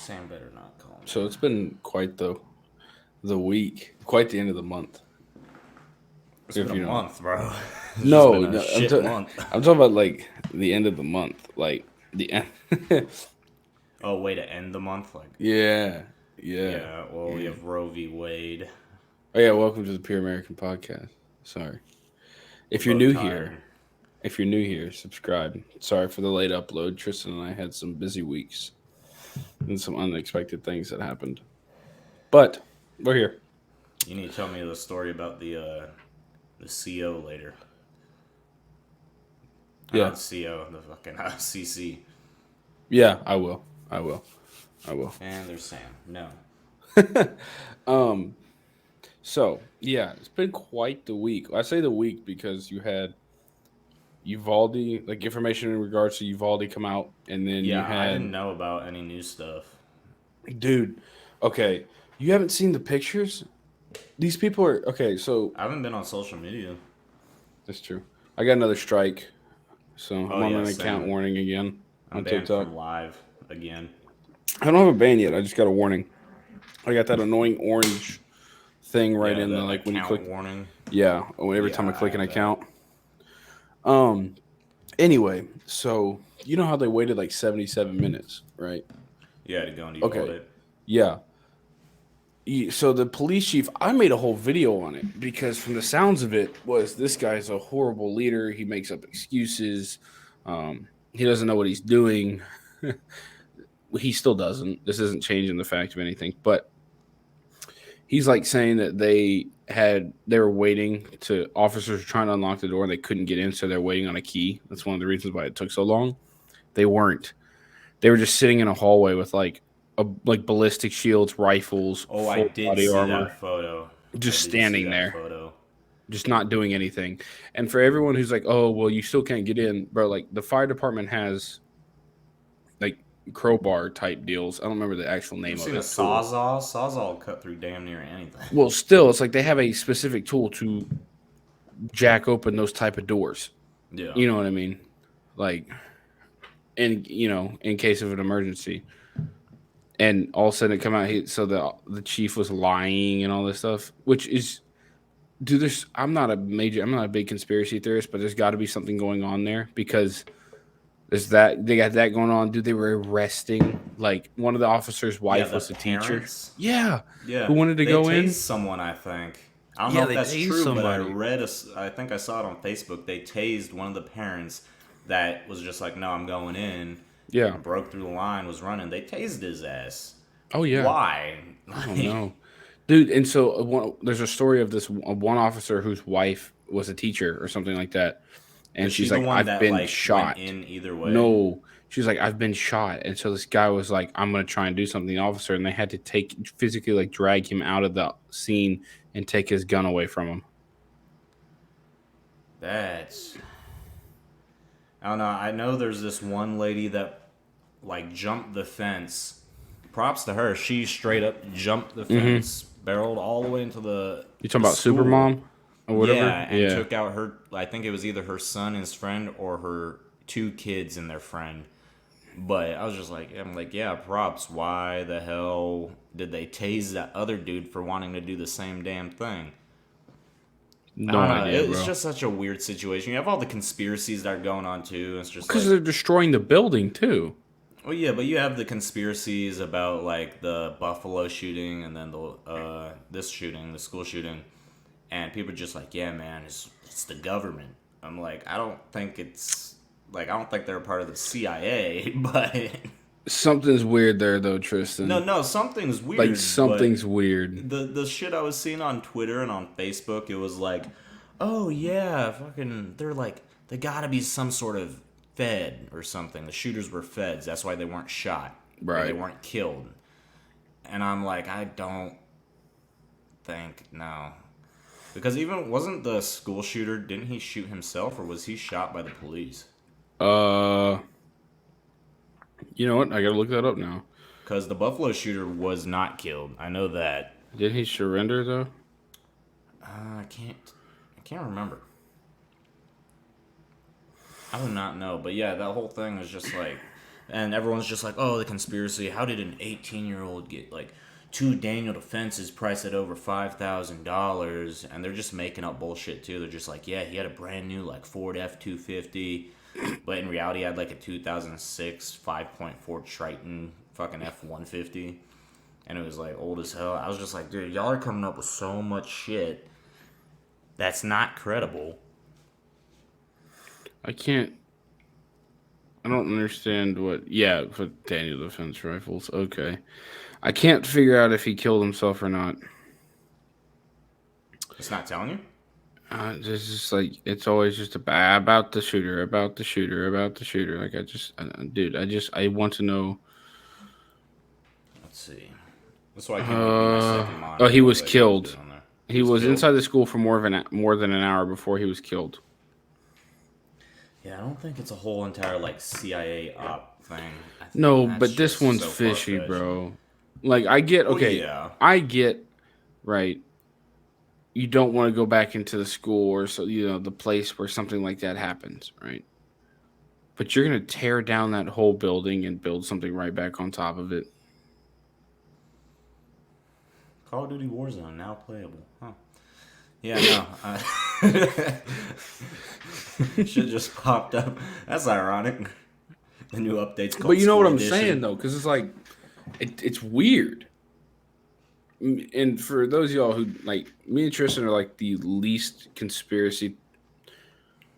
Sam better not call me. So it's been quite the week, quite the end of the month. It's been If a you know, month, bro. It's just no, been a no, shit month. I'm talking about like the end of the month, like the end. Oh, way to end the month? Like, Yeah, yeah, yeah, well, we yeah. have Roe v. Wade. Oh yeah, welcome to the Pure American Podcast. Sorry, We're if you're both new here, tired. subscribe. Sorry for the late upload. Tristan and I had some busy weeks and some unexpected things that happened, but we're here. You need to tell me the story about the CO later. Or Yeah, not the CO, the fucking CC. yeah, I will. I will. I will. And there's Sam. No. um. So yeah, it's been quite the week. I say the week because you had Uvalde, like information in regards to Uvalde come out, and then you Yeah, I had didn't know about any new stuff. dude. Okay, you haven't seen the pictures. These people are okay. So I haven't been on social media. that's true. I got another strike, so Oh, I'm on yeah, an account same. warning again I'm on banned TikTok. from live again. I don't have a ban yet. I just got a warning. I got that annoying orange thing right Yeah, in the the like when you account click. warning. Yeah, every Yeah, time I I click an have that. account. Um. Anyway, so you know how they waited like 77 minutes, right? Yeah, to go and Okay. Uvalde. Yeah. So the police chief, I made a whole video on it because from the sounds of it was this guy's a horrible leader. He makes up excuses. He doesn't know what he's doing. He still doesn't. This isn't changing the fact of anything, but he's like saying that they were waiting to officers were trying to unlock the door and they couldn't get in, so they're waiting on a key. That's one of the reasons why it took so long. They weren't. They were just sitting in a hallway with like ballistic shields, rifles, Oh, I full did body see armor, that photo. I just did see standing that there, photo. just not doing anything. And for everyone who's like, "Oh, well, you still can't get in," bro, like the fire department has like crowbar type deals. I don't remember the actual I've name of seen a it. Tool. sawzall. Sawzall will cut through damn near anything. Well, still, it's like they have a specific tool to jack open those type of doors. Yeah. You know what I mean? Like, in case of an emergency. And all of a sudden it come out. So the chief was lying and all this stuff, which is, dude. I'm not a big conspiracy theorist, but there's got to be something going on there because they got that going on, dude. They were arresting like one of the officer's Yeah, wife the was a teacher. parents. Yeah, Yeah, who wanted to they go tased in. someone. I think. I don't know Yeah, if they that's tased true, but I somebody. read. I think I saw it on Facebook. They tased one of the parents that was just like, "No, I'm going in." Yeah. Broke through the line, was running. They tased his ass. Oh yeah. Why? I don't know, dude. And so there's a story of this one officer whose wife was a teacher or something like that, Is and she she's the like, one "I've that been like went shot." in either way? No, she's like, "I've been shot," and so this guy was like, "I'm gonna try and do something." The officer, and they had to physically like drag him out of the scene and take his gun away from him. That's. I don't know. I know there's this one lady that like jumped the fence. Props to her. She straight up jumped the Mm-hmm. fence, barreled all the way into You talking the about school. Supermom or whatever? Yeah, and Yeah. took out her. I think it was either her son, his friend, or her two kids and their friend. But I was just like, I'm like, yeah, props. Why the hell did they tase that other dude for wanting to do the same damn thing? I No don't know. idea, It's bro. just such a weird situation. You have all the conspiracies that are going on too. It's just Because like, they're destroying the building too. well, yeah, but you have the conspiracies about like the Buffalo shooting and then the this shooting, the school shooting, and people are just like, yeah, man, it's the government. I'm like, I don't think it's like I don't think they're a part of the CIA, but Something's weird there, though, no, Tristan. no, something's Like weird. But something's weird. the shit I was seeing on Twitter and on Facebook, it was like, oh yeah, fucking, they're like, they gotta be some sort of fed or something. The shooters were feds. That's why they weren't shot or they Right. weren't killed. And I'm like, I don't think no. Because even wasn't the school shooter, didn't he shoot himself or was he shot by the police? Uh, you know what? I gotta look that up now. Because the Buffalo shooter was not killed. I know that. Did he surrender though? I can't remember. I do not know. But yeah, that whole thing was just like, And everyone's just like, oh, the conspiracy. How did an 18-year-old get like two Daniel defenses priced at over $5,000? And they're just making up bullshit too. They're just like, yeah, he had a brand new like Ford F-250, but in reality, he had like a 2006 5.4 Triton fucking F-150, and it was like old as hell. I was just like, dude, y'all are coming up with so much shit that's not credible. I can't. I don't understand what. Yeah, for Daniel defense rifles. Okay, I can't figure out if he killed himself or not. It's not telling you. It's just like it's always just about the shooter, about the shooter, about the shooter. Like dude, I want to know. Let's see. That's why I can't be my second Oh, monitor. he was Like, what was killed. doing there? He was Killed. inside the school for more than an hour before he was killed. Yeah, I don't think it's a whole entire like CIA op thing. No, That's but this just one's so fishy, far-fetched. bro. Like I get Well, okay, yeah. I get right. You don't want to go back into the school or so the place where something like that happens, right? But you're gonna tear down that whole building and build something right back on top of it. Call of Duty Warzone now playable. Huh. Yeah, no. Shit just popped up. That's ironic. The new update's called But you know what School I'm Edition. saying though, because it's like it's weird. And for those of y'all who like me and Tristan are like the least conspiracy.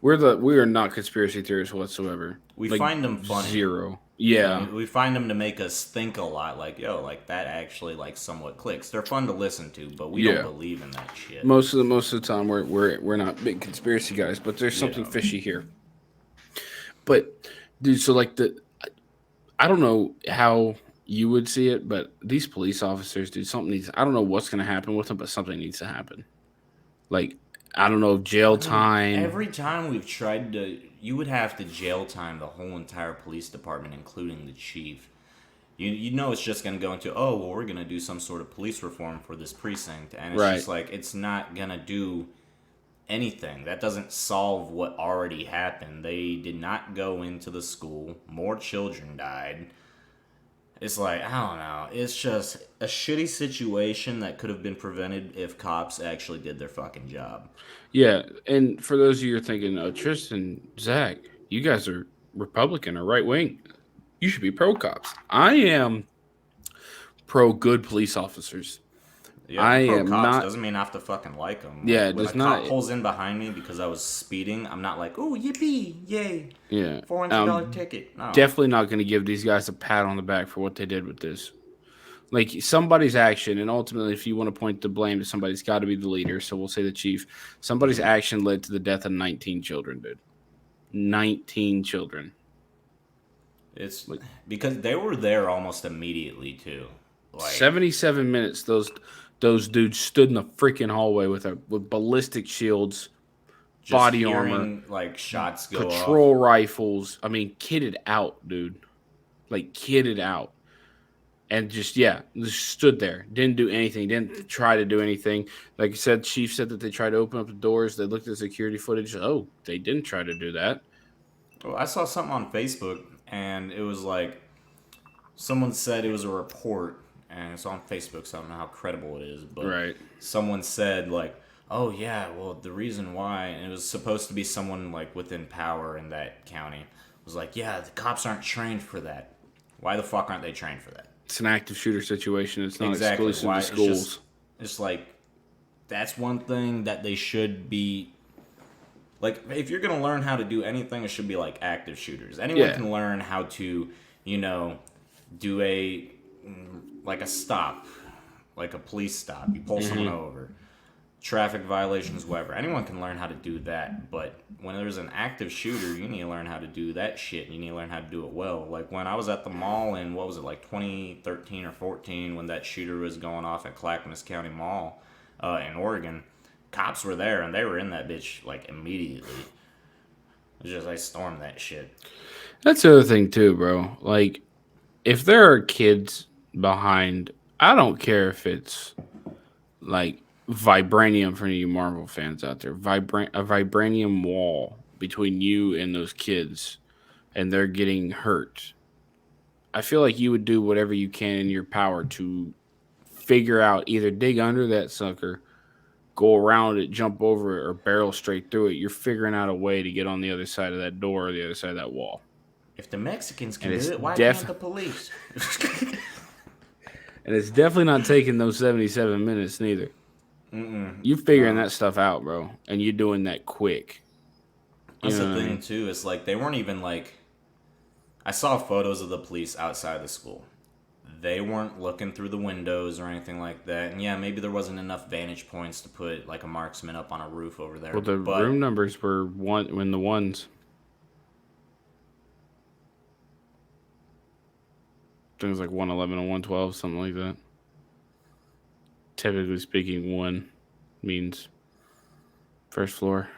We are not conspiracy theorists whatsoever. We Like find them funny. zero. Yeah. We find them to make us think a lot. Like, yo, like that actually like somewhat clicks. They're fun to listen to, but we don't believe in that shit. Most of the time we're not big conspiracy guys, but there's something fishy here. But dude, so like I don't know how you would see it, but these police officers, dude, I don't know what's gonna happen with them, but something needs to happen. Like I don't know, jail time. Every time we've tried to, you would have to jail time the whole entire police department, including the chief. You know it's just going to go into, oh, well, we're going to do some sort of police reform for this precinct. And it's just like, it's not going to do anything. That doesn't solve what already happened. They did not go into the school. More children died. It's like, I don't know. It's just a shitty situation that could have been prevented if cops actually did their fucking job. Yeah, and for those of you who are thinking, Tristan, Zach, you guys are Republican or right wing. You should be pro cops. I am pro good police officers. Yeah, I pro am cops not. Doesn't mean I have to fucking like them. Yeah, Like, it when does a not. cop pulls in behind me because I was speeding, I'm not like, oh, yippee, yay, Yeah, $400 ticket. No. definitely not going to give these guys a pat on the back for what they did with this. Like somebody's action, and ultimately, if you want to point the blame to somebody, it's got to be the leader. So we'll say the chief. Somebody's action led to the death of 19 children, dude. 19 children. It's like, because they were there almost immediately too. Like 77 minutes. Those dudes stood in the freaking hallway with ballistic shields, body armor, like shots go patrol off. rifles. I mean, kitted out, dude. Like kitted out. And just stood there. Didn't do anything. Didn't try to do anything. Like you said, Chief said that they tried to open up the doors. They looked at security footage. Oh, they didn't try to do that. Well, I saw something on Facebook, and it was like someone said it was a report, and it's on Facebook, so I don't know how credible it is. But someone said like, "Oh yeah, well the reason why," and it was supposed to be someone like within power in that county, was like, "Yeah, the cops aren't trained for that. Why the fuck aren't they trained for that?" It's an active shooter situation. It's not exclusive to schools. It's like, that's one thing that they should be, like, if you're going to learn how to do anything, it should be like active shooters. Anyone can learn how to, do a stop, like a police stop. You pull someone over. Traffic violations, whatever. Anyone can learn how to do that, but when there's an active shooter, you need to learn how to do that shit. You need to learn how to do it well. Like when I was at the mall in, 2013 or 14, when that shooter was going off at Clackamas County Mall in Oregon, cops were there and they were in that bitch like immediately. It was just, I stormed that shit. That's the other thing too, bro. Like, if there are kids behind, I don't care if it's like vibranium for you Marvel fans out there. A vibranium wall between you and those kids, and they're getting hurt. I feel like you would do whatever you can in your power to figure out either dig under that sucker, go around it, jump over it, or barrel straight through it. You're figuring out a way to get on the other side of that door or the other side of that wall. If the Mexicans And can do it's it, why can't def the police? and it's definitely not taking those 77 minutes neither. You figuring No. that stuff out, bro, and you doing that quick. You That's know the what I thing mean? too. It's like they weren't even like. I saw photos of the police outside the school. They weren't looking through the windows or anything like that. And yeah, maybe there wasn't enough vantage points to put like a marksman up on a roof over there. Well, the room But numbers were one when the ones. Things like 111 and 112, something like that. Typically speaking, one means first floor.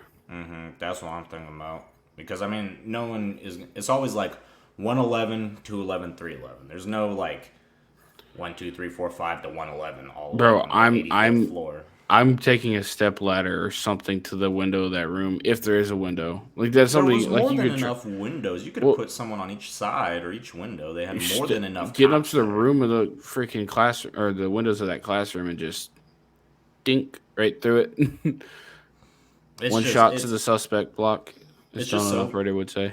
that's what I'm thinking about. Because I mean, no one is. It's always like 111, 211, 311. There's no like 1, 2, 3, 4, 5 to 111 all the way up Bro, on the 85th floor. I'm taking a step ladder or something to the window of that room if there is a window. Like that's There was something like more you than could enough windows. You could have well, put someone on each side or each window. They had you're more than enough getting up cops to the there. room of the freaking class or the windows of that classroom and just dink right through it. It's One just shot to the suspect block, as it's Stone just and so Operator would say.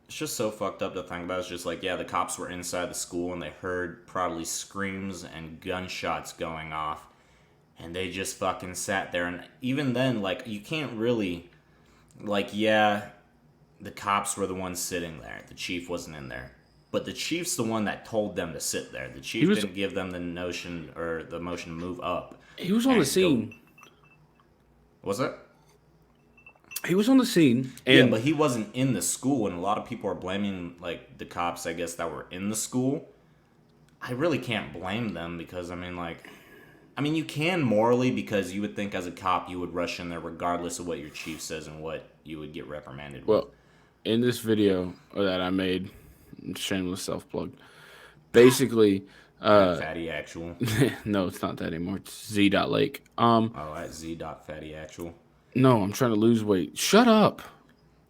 it's just so fucked up to think about. It's just like, yeah, the cops were inside the school and they heard probably screams and gunshots going off, and they just fucking sat there. And even then, like, you can't really, like, yeah, the cops were the ones sitting there. The chief wasn't in there, but the chief's the one that told them to sit there. The He chief was didn't give them the notion or the motion to move up he was on the and go. scene. Was it? He was on the scene, Yeah, and but he wasn't in the school, and a lot of people are blaming like the cops, I guess, that were in the school. I really can't blame them because I mean, you can morally because you would think as a cop you would rush in there regardless of what your chief says and what you would get reprimanded with. well, in this video that I made, shameless self plug. Basically, At Fatty Actual. no, it's not that anymore. It's Z.Lake. Oh, at Z. Fatty Actual. No, I'm trying to lose weight. Shut up.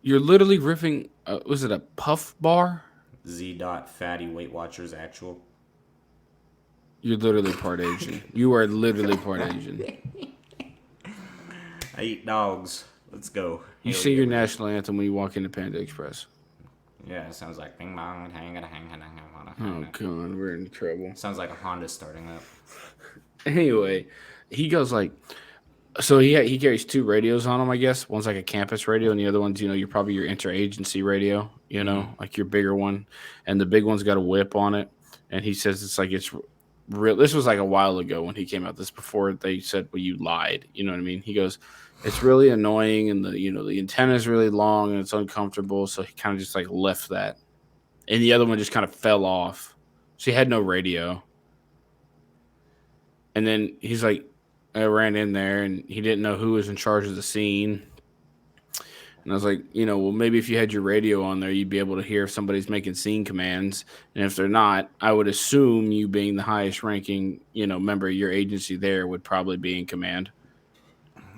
You're literally riffing. Was it a puff bar? Z. Fatty Weight Watchers Actual. You're literally part Asian. You are literally part Asian. I eat dogs. Let's go. You Hell sing yeah, your we do. national anthem when you walk into Panda Express. Yeah, it sounds like bing bong, hang it, hang it, Oh, God, we're in trouble. Sounds like a Honda starting up. Anyway, he goes like, so he carries two radios on him, I guess. One's like a campus radio, and the other one's, you're probably your interagency radio, like your bigger one. And the big one's got a whip on it. And he says it's real. This was like a while ago when he came out. This before they said, well, you lied. You know what I mean? He goes, it's really annoying, and the antenna is really long and it's uncomfortable. So he kind of just like left that. And the other one just kind of fell off. So he had no radio. And then he's like, I ran in there and he didn't know who was in charge of the scene. And I was like, well, maybe if you had your radio on there, you'd be able to hear if somebody's making scene commands. And if they're not, I would assume you being the highest ranking, member of your agency there would probably be in command.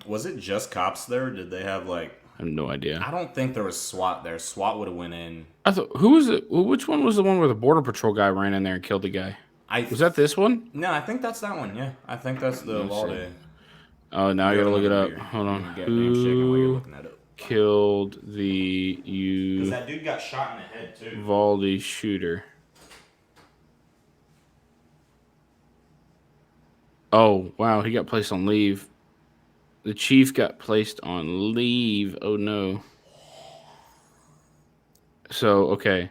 Was it just cops there? Or did they have like? I have no idea. I don't think there was SWAT there. SWAT would have went in. I thought, who was it? Which one was the one where the border patrol guy ran in there and killed the guy? Was that this one? No, I think that's that one. Yeah, I think that's the Uvalde. Oh, now I gotta look it up. Hold on. Who killed the Because that dude got shot in the head too. Uvalde shooter? Oh, wow, he got placed on leave. The chief got placed on leave. Oh, no. So, okay.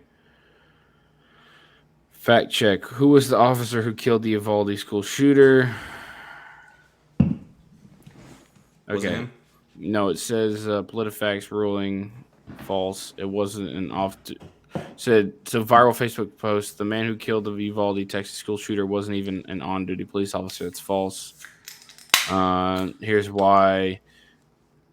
Fact check. Who was the officer who killed the Uvalde school shooter? Okay. No, it says PolitiFacts ruling false. It wasn't an said it's a viral Facebook post. The man who killed the Uvalde, Texas school shooter wasn't even an on-duty police officer. It's false. Here's why.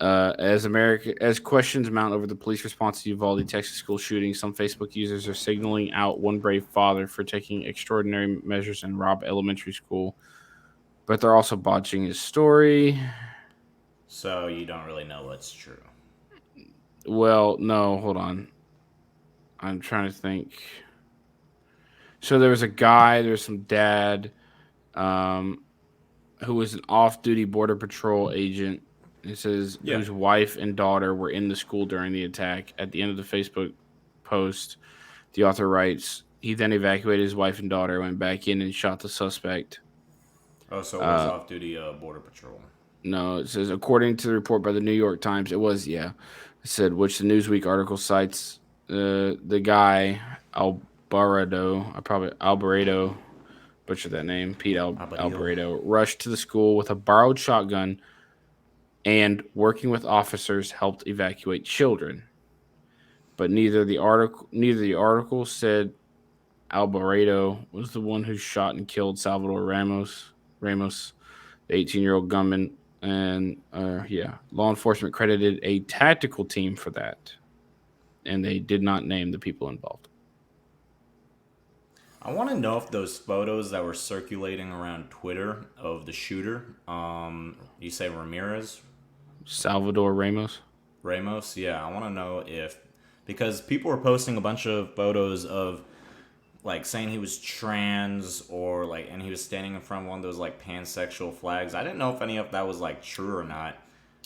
As questions mount over the police response to Uvalde, Texas school shooting, some Facebook users are signaling out one brave father for taking extraordinary measures in Robb Elementary School, but they're also botching his story. So you don't really know what's true. Well, no, hold on. I'm trying to think. So there was a guy, there's some dad, um, who was an off-duty border patrol agent. It says Yeah. whose wife and daughter were in the school during the attack. At the end of the Facebook post, the author writes, he then evacuated his wife and daughter, went back in and shot the suspect. Oh, so it was Uh, off duty border patrol. no, it says according to the report by the New York Times, it was yeah. It said which the Newsweek article cites the guy Alvarado, butchered that name, Abadillo. Alvarado, rushed to the school with a borrowed shotgun and working with officers helped evacuate children. But neither the article said Alvarado was the one who shot and killed Salvador Ramos, the 18-year-old gunman, and law enforcement credited a tactical team for that, and they did not name the people involved. I want to know if those photos that were circulating around Twitter of the shooter, you say Ramirez, Salvador Ramos, yeah, I want to know if because people were posting a bunch of photos of like saying he was trans or like and he was standing in front of one of those like pansexual flags. I didn't know if any of that was like true or not.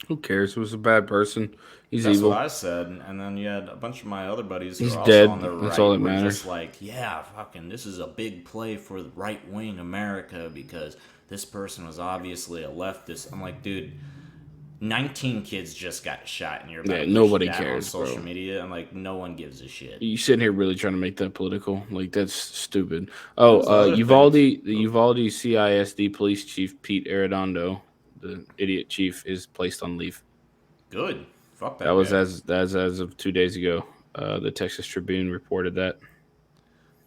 Who cares? He was a bad person. He's That's what evil. I said, and then you had a bunch of my other buddies who He's are also on dead. the That's all right that were just matters. like, "Yeah, fucking, this is a big play for the right wing America because this person was obviously a leftist." I'm like, dude, 19 kids just got shot, and you're about Yeah, to push nobody that on cares, social bro. media. I'm like, no one gives a shit. You sitting here really trying to make that political? Like that's stupid. That Oh, was the other thing. Uvalde, the Oh, Uvalde CISD police chief Pete Arredondo, the idiot chief, is placed on leave. good. Fuck That that was guy. as of 2 days ago. The Texas Tribune reported that.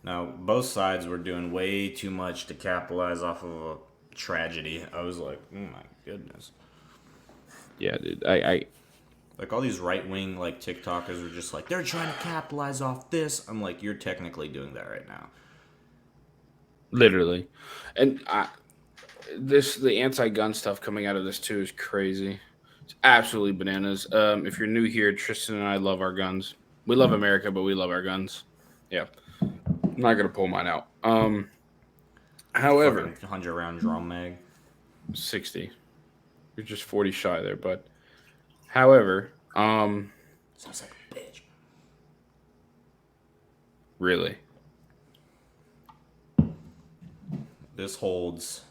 Now, both sides were doing way too much to capitalize off of a tragedy. I was like, oh my goodness. Yeah, dude. I Like all these right wing like TikTokers are just like they're trying to capitalize off this. I'm like, you're technically doing that right now. literally, and the anti-gun stuff coming out of this too is crazy. It's absolutely bananas. If you're new here, Tristan and I love our guns. We love America, but we love our guns. Yeah, I'm not gonna pull mine out. However, Fucking 100 round drum mag. 60. You're just 40 shy there, but however, Sounds like a bitch. really, This holds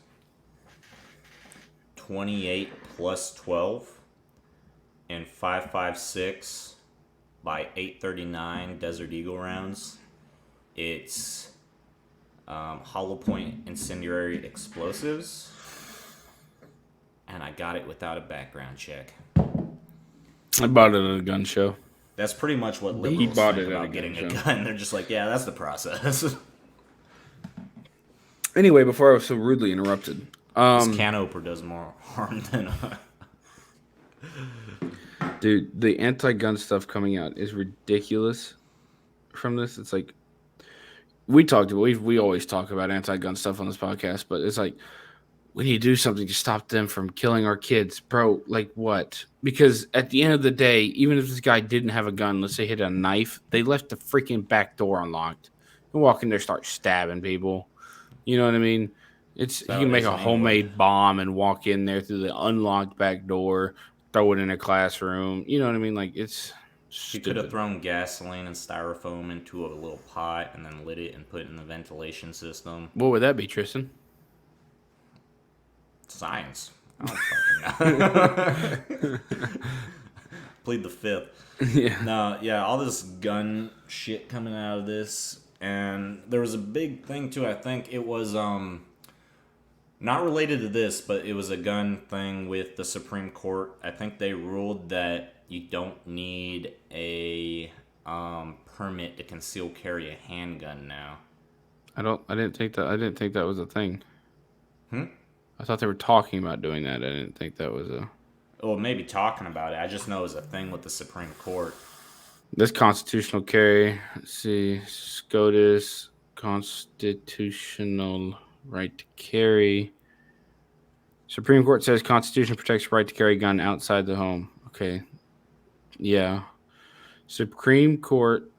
28 plus 12 and 5.56 by 839 Desert Eagle rounds. It's hollow point incendiary explosives, and I got it without a background check. I bought it at a gun show. That's pretty much what He liberals bought think it at a about gun getting show. a gun. They're just like, yeah, that's the process. Anyway, before I was so rudely interrupted, This can opener does more harm than. dude, the anti-gun stuff coming out is ridiculous. From this, it's like we always talk about anti-gun stuff on this podcast, but it's like we need to do something to stop them from killing our kids, bro. Like what? Because at the end of the day, even if this guy didn't have a gun, let's say he had a knife, they left the freaking back door unlocked and walk in there, start stabbing people. You know what I mean? It's That's he how can it make is a in England. homemade bomb and walk in there through the unlocked back door, throw it in a classroom. You know what I mean? Like it's He could have stupid. thrown gasoline and styrofoam into a little pot and then lit it and put it in the ventilation system. What would that be, Tristan? Science. I don't fucking know. Plead the fifth. Yeah. No, yeah, all this gun shit coming out of this, and there was a big thing too. I think it was not related to this, but it was a gun thing with the Supreme Court. I think they ruled that you don't need a permit to conceal carry a handgun now. I didn't think that. I didn't think that was a thing. Hmm? I thought they were talking about doing that. I didn't think that was a. Well, maybe talking about it. I just know it was a thing with the Supreme Court. This constitutional carry. Let's see. SCOTUS constitutional right to carry. Supreme Court says Constitution protects right to carry a gun outside the home. Okay. Yeah. Supreme Court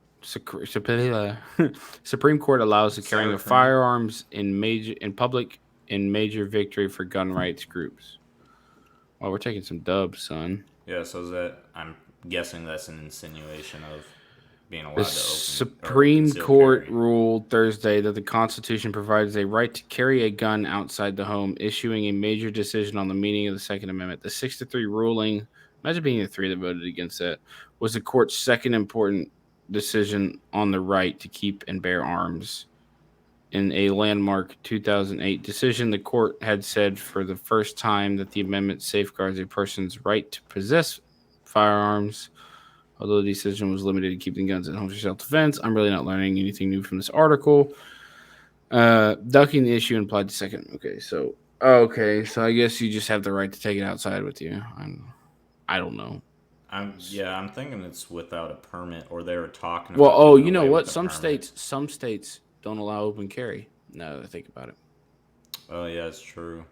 Supreme Court allows the carrying of Sauerkraut. firearms in public in major victory for gun rights groups. Oh, we're taking some dubs, son. Yeah, so is that I'm guessing that's an insinuation of being The allowed to open or Supreme concealed Court carry. ruled Thursday that the Constitution provides a right to carry a gun outside the home, issuing a major decision on the meaning of the Second Amendment. The 6-3 ruling, imagine being the three that voted against that, was the court's second important decision on the right to keep and bear arms. In a landmark 2008 decision, the court had said for the first time that the amendment safeguards a person's right to possess firearms. Although the decision was limited to keeping guns at home for self-defense, I'm really not learning anything new from this article. Ducking the issue implied the second. So I guess you just have the right to take it outside with you. I don't know. I'm thinking it's without a permit, or they were talking Well, about doing you know away with what? the Some permit. states don't allow open carry. Now that I think about it, Oh yeah, it's true.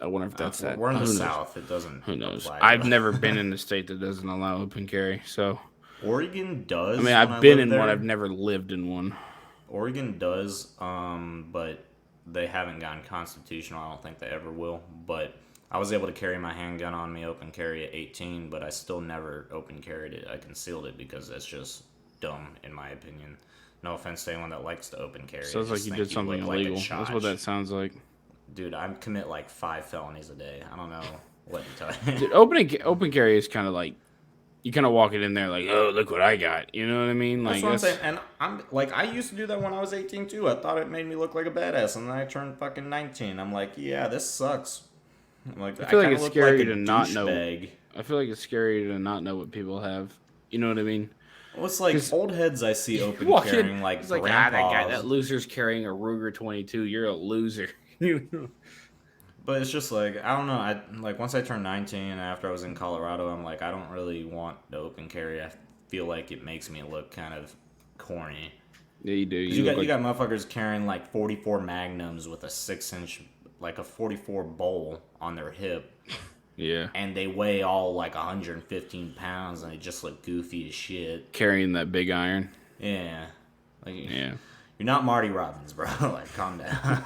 I wonder if that's that. We're in the Who knows? South. It doesn't Who knows? apply to I've us. never been in a state that doesn't allow open carry. So Oregon I does. mean, When I've I been lived in one. there, I've never lived in one. Oregon does, but they haven't gone constitutional. I don't think they ever will. But I was able to carry my handgun on me open carry at 18, but I still never open carried it. I concealed it because that's just dumb, in my opinion. No offense to anyone that likes to open carry. Sounds like you did something illegal. That's what that sounds like. Dude, I commit like 5 felonies a day. I don't know what to tell you. Dude, open carry is kind of like you kind of walk it in there like, oh, look what I got. You know what I mean? That's Like what I'm saying. And I'm like, I used to do that when I was 18 too. I thought it made me look like a badass, and then I turned fucking 19. I'm like, yeah, this sucks. I'm like, I I feel like kind of it's look scary like a to not know. douchebag. I feel like it's scary to not know what people have. You know what I mean? Well, it's like old heads I see open Walk carrying in, like it's like grandpas. that guy, that loser's carrying a Ruger 22. You're a loser. But it's just like I don't know. I like once I turned 19 after I was in Colorado, I'm like I don't really want the open carry. I feel like it makes me look kind of corny. Yeah, you do. You got motherfuckers carrying like 44 Magnums with a 6-inch like a 44 bowl on their hip. Yeah. And they weigh all like 115 pounds, and they just look goofy as shit. Carrying that big iron. Yeah. Like, Yeah. You're not Marty Robbins, bro. Like, calm down.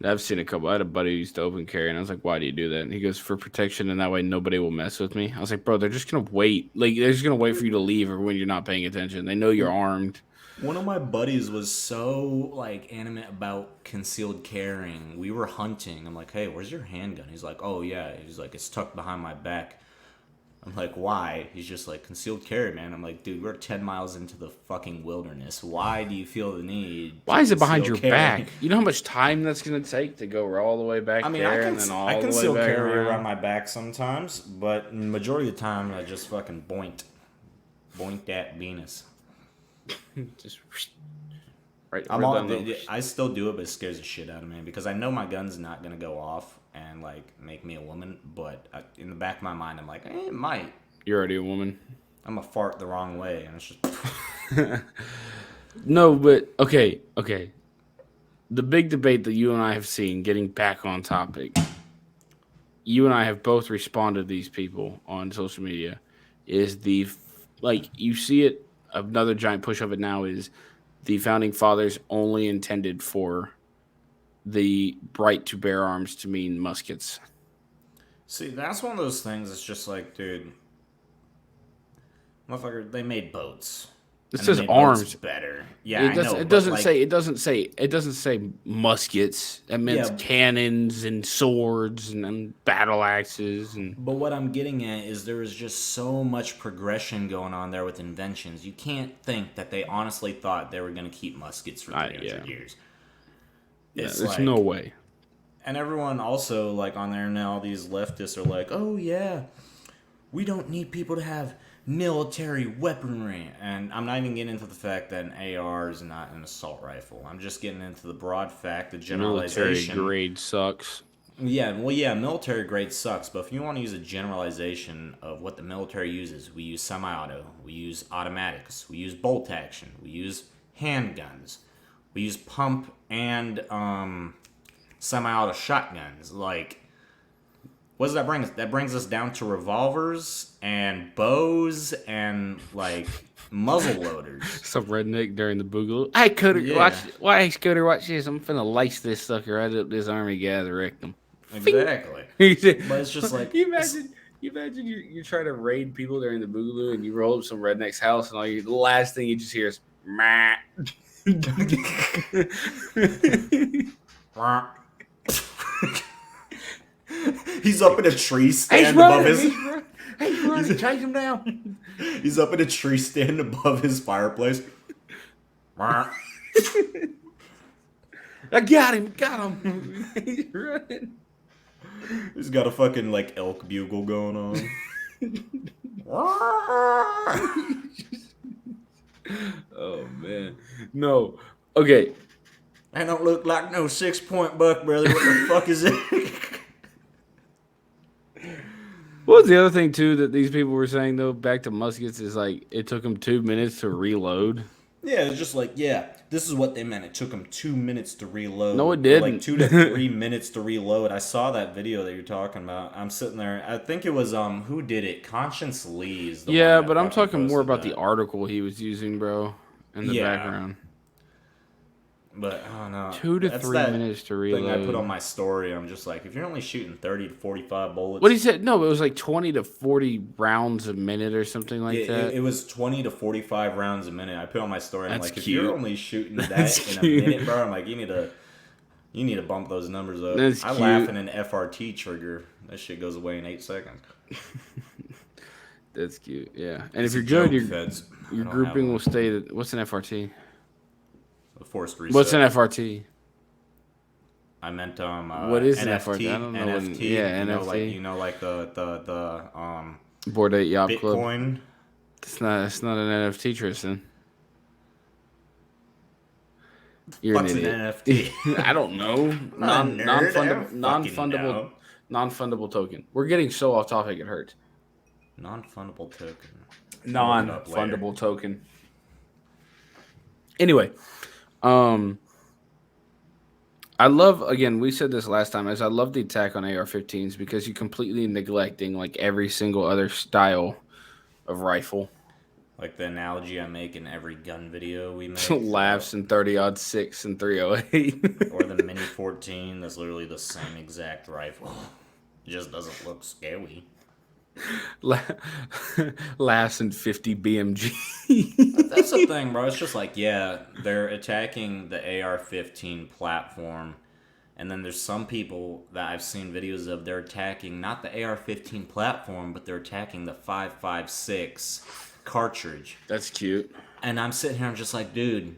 I've seen a couple. I had a buddy who used to open carry, and I was like, "Why do you do that?" And he goes, "For protection, and that way nobody will mess with me." I was like, "Bro, they're just gonna wait. Like, they're just gonna wait for you to leave, or when you're not paying attention. They know you're armed." One of my buddies was so like animate about concealed carrying. We were hunting. I'm like, "Hey, where's your handgun?" He's like, "Oh yeah." He's like, "It's tucked behind my back." I'm like, "Why?" He's just like, "Concealed carry, man." I'm like, "Dude, we're 10 miles into the fucking wilderness. Why do you feel the need?" Why is it behind your carry? back? You know how much time that's gonna take to go all the way back I mean, there and then all I the way conceal back carry around? around my back sometimes, but majority of the time I just fucking boink that Venus. Just right. I'm right all, down the- I still do it, but it scares the shit out of me because I know my gun's not gonna go off and like make me a woman. But in the back of my mind, I'm like, it might. You're already a woman. I'm gonna fart the wrong way, and it's just. No, but okay. The big debate that you and I have seen, getting back on topic, you and I have both responded to these people on social media, is you see it, another giant push of it now is the founding fathers only intended for the right to bear arms to mean muskets. See, that's one of those things. It's just like, dude, motherfucker, they made boats. It And says they made boats arms. better. Yeah, I know. It but, doesn't like, say. It doesn't say muskets. That means Yeah. cannons and swords and battle axes and. But what I'm getting at is there is just so much progression going on there with inventions. You can't think that they honestly thought they were going to keep muskets for 300 years. Yeah, It's there's like, no way. And everyone also, like, on there now, these leftists are like, oh, yeah, we don't need people to have military weaponry. And I'm not even getting into the fact that an AR is not an assault rifle. I'm just getting into the broad fact, the generalization. Military grade sucks. Yeah, military grade sucks, but if you want to use a generalization of what the military uses, we use semi-auto, we use automatics, we use bolt action, we use handguns, we use pump and semi-auto shotguns. Like, what does that bring us? That brings us down to revolvers and bows and like muzzle loaders. Some redneck during the boogaloo. Hey, Cooter, Yeah, Scooter, watch this. I'm finna lace this sucker right up this army guy's rectum. Fing. exactly. He said, But it's just like you imagine you're trying to raid people during the boogaloo and you roll up some redneck's house and the last thing you just hear is meh. He's up in a tree stand above his. He's running. Chase him down. He's up in a tree stand above his fireplace. I got him. He's running. He's got a fucking like elk bugle going on. Oh man, no. Okay, I don't look like no 6-point buck, brother. What the fuck is it? what was the other thing too that these people were saying though? Back to muskets is like it took them 2 minutes to reload. Yeah, it's just like, yeah, this is what they meant. It took them 2 minutes to reload. No, it didn't. Like 2 to 3 minutes to reload. I saw that video that you're talking about. I'm sitting there. I think it was who did it? Conscience Lee's. Yeah, but I'm talking more about the article he was using, bro, in the Yeah. background. But I don't know. 2 to 3 minutes to reload. Thing I put on my story, I'm just like, if you're only shooting 30 to 45 bullets. What he said? No, it was like 20 to 40 rounds a minute or something like that. It was 20 to 45 rounds a minute. I put on my story. I'm That's like, cute. if you're only shooting that That's in cute. a minute, bro, I'm like, you need to bump those numbers up. That's I cute. laugh in an FRT trigger. That shit goes away in 8 seconds. That's cute, yeah. And It's if a you're good, joke, feds. I your don't grouping have will stay. What's an FRT? a forced reset. What's an FRT? I meant What is an NFT, FRT? I don't know. NFT. Yeah, NFT. NFT. Like the Bored Ape Yacht Club. Bitcoin. It's not an NFT, Tristan. You're What's an an idiot. NFT? I don't know. Non-fundable. Non-fundable token. We're getting so off topic. It hurts. Non-fundable token. Non-fundable token. Anyway, I love, again, we said this last time, I love the attack on AR-15s because you're completely neglecting like every single other style of rifle. Like the analogy I make in every gun video we make. Laughs and 30-06 and 308. Or the Mini 14, that's literally the same exact rifle. It just doesn't look scary. Laughs and 50 BMG. That's the thing, bro. It's just like, yeah, they're attacking the AR-15 platform, and then there's some people that I've seen videos of, they're attacking not the AR-15 platform, but they're attacking the 5.56 cartridge. That's cute. And I'm sitting here, I'm just like, dude,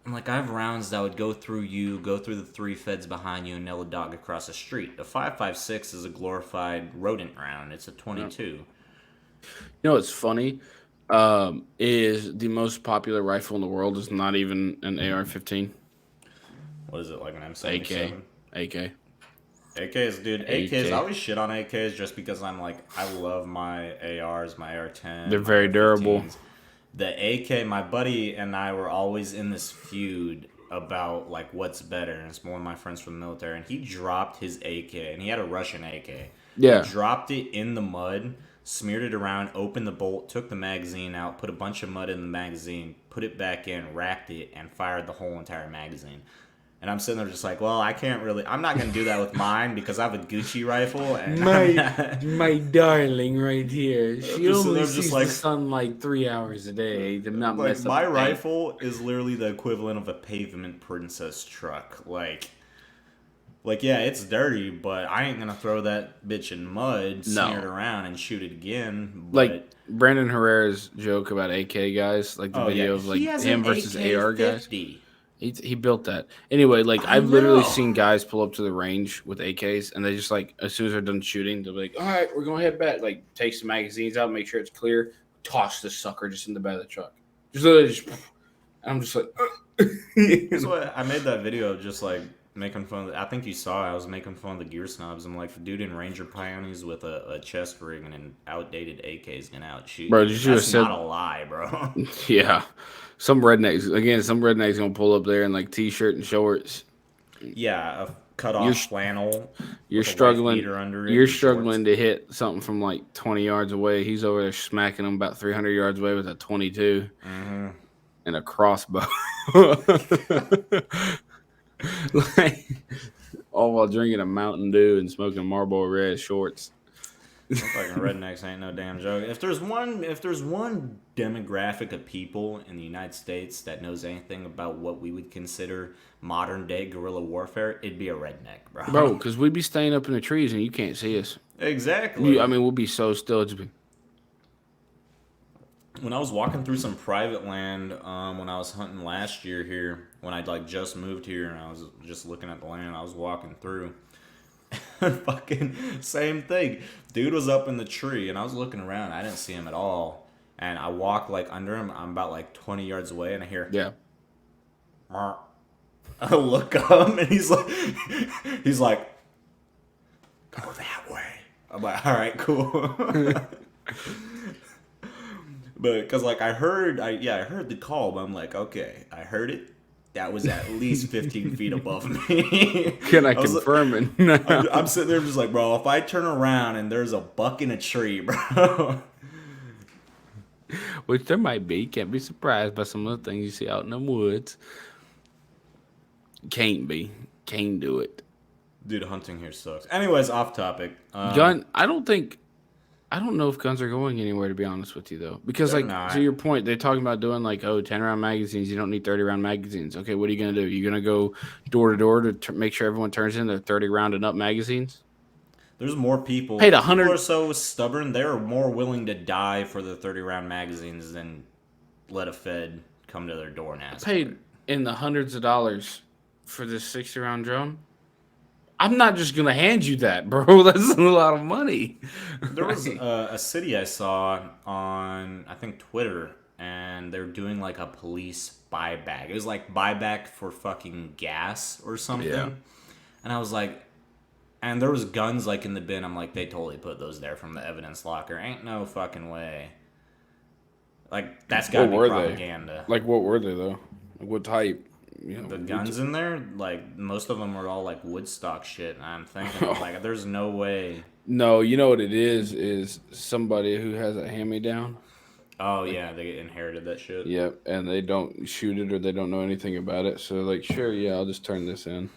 I'm like, I have rounds that would go through you, go through the 3 feds behind you, and nail a dog across the street. The 5.56 is a glorified rodent round. It's a 22. You know what's funny? Is the most popular rifle in the world is not even an AR-15. What is it, like an M77? AK. AKs, dude. AKs, I always shit on AKs just because I'm like, I love my ARs, my AR-10. They're very durable. The AK, my buddy and I were always in this feud about like what's better, and it's one of my friends from the military, and he dropped his AK, and he had a Russian AK. Yeah. He dropped it in the mud, smeared it around, opened the bolt, took the magazine out, put a bunch of mud in the magazine, put it back in, racked it, and fired the whole entire magazine. And I'm sitting there just like, well, I'm not going to do that with mine because I have a Gucci rifle. And my darling right here. She only sees like, the sun like 3 hours a day to not like mess up my the rifle is literally the equivalent of a pavement princess truck. Like yeah, it's dirty, but I ain't going to throw that bitch in mud, smear it around, and shoot it again. But, like Brandon Herrera's joke about AK guys, like the video of like him versus AR guys. He built that. Anyway, like I've literally seen guys pull up to the range with AKs, and they just like as soon as they're done shooting, they'll be like, "All right, we're gonna head back." Like takes the magazines out, make sure it's clear, toss the sucker just in the back of the truck. Just literally, I'm just like. That's why I made that video, just like making fun of. I think you saw it. I was making fun of the gear snobs. I'm like, the dude in Ranger peonies with a chest rig and an outdated AK is gonna outshoot. Bro, did you That's just said not a lie, bro. Yeah. Some rednecks gonna pull up there in like t-shirt and shorts. Yeah, cut off flannel You're with a wife struggling. beater under it. You're And shorts. struggling to hit something from like 20 yards away. He's over there smacking them about 300 yards away with a 22 Mm-hmm. and a crossbow. Like, all while drinking a Mountain Dew and smoking Marlboro Red shorts. Them fucking rednecks ain't no damn joke. If there's one demographic of people in the United States that knows anything about what we would consider modern day guerrilla warfare, it'd be a redneck, bro. Bro, because we'd be staying up in the trees and you can't see us. Exactly. I mean, we'll be so still. Just be... When I was walking through some private land, when I was hunting last year here, when I like just moved here and I was just looking at the land, I was walking through. Fucking same thing. Dude was up in the tree and I was looking around. I didn't see him at all. And I walked like under him. I'm about like 20 yards away and I hear, Yeah. I look up and he's like, go that way. I'm like, all right, cool. But because like I heard the call, but I'm like, okay, I heard it. That was at least 15 feet above me. Can I confirm it? No. I'm sitting there just like, bro, if I turn around and there's a buck in a tree, bro. Which there might be. Can't be surprised by some of the things you see out in the woods. Can't be. Can't do it. Dude, hunting here sucks. Anyways, off topic. Gun. I don't know if guns are going anywhere, to be honest with you, though. Because, They're like, not. to your point, they're talking about doing, like, 10-round magazines. You don't need 30-round magazines. Okay, what are you going to do? You're going to go door to door to make sure everyone turns in their 30-round and up magazines? There's more people. Paid People 100 are so stubborn. They're more willing to die for the 30-round magazines than let a Fed come to their door and ask. Paid in the hundreds of dollars for this 60-round drum. I'm not just going to hand you that, bro. That's a lot of money. There was a city I saw on, I think, Twitter, and they're doing like a police buyback. It was like buyback for fucking gas or something. Yeah. And I was like, and there was guns like in the bin. I'm like, they totally put those there from the evidence locker. Ain't no fucking way. Like, that's gotta be propaganda. Like, what were they, though? Like, what type? You know, The guns in there, like, most of them were all like Woodstock shit. And I'm thinking, like, there's no way. No, you know what it is somebody who has a hand-me-down. Oh, yeah, they inherited that shit. Yep, and they don't shoot it or they don't know anything about it. So, like, sure, yeah, I'll just turn this in.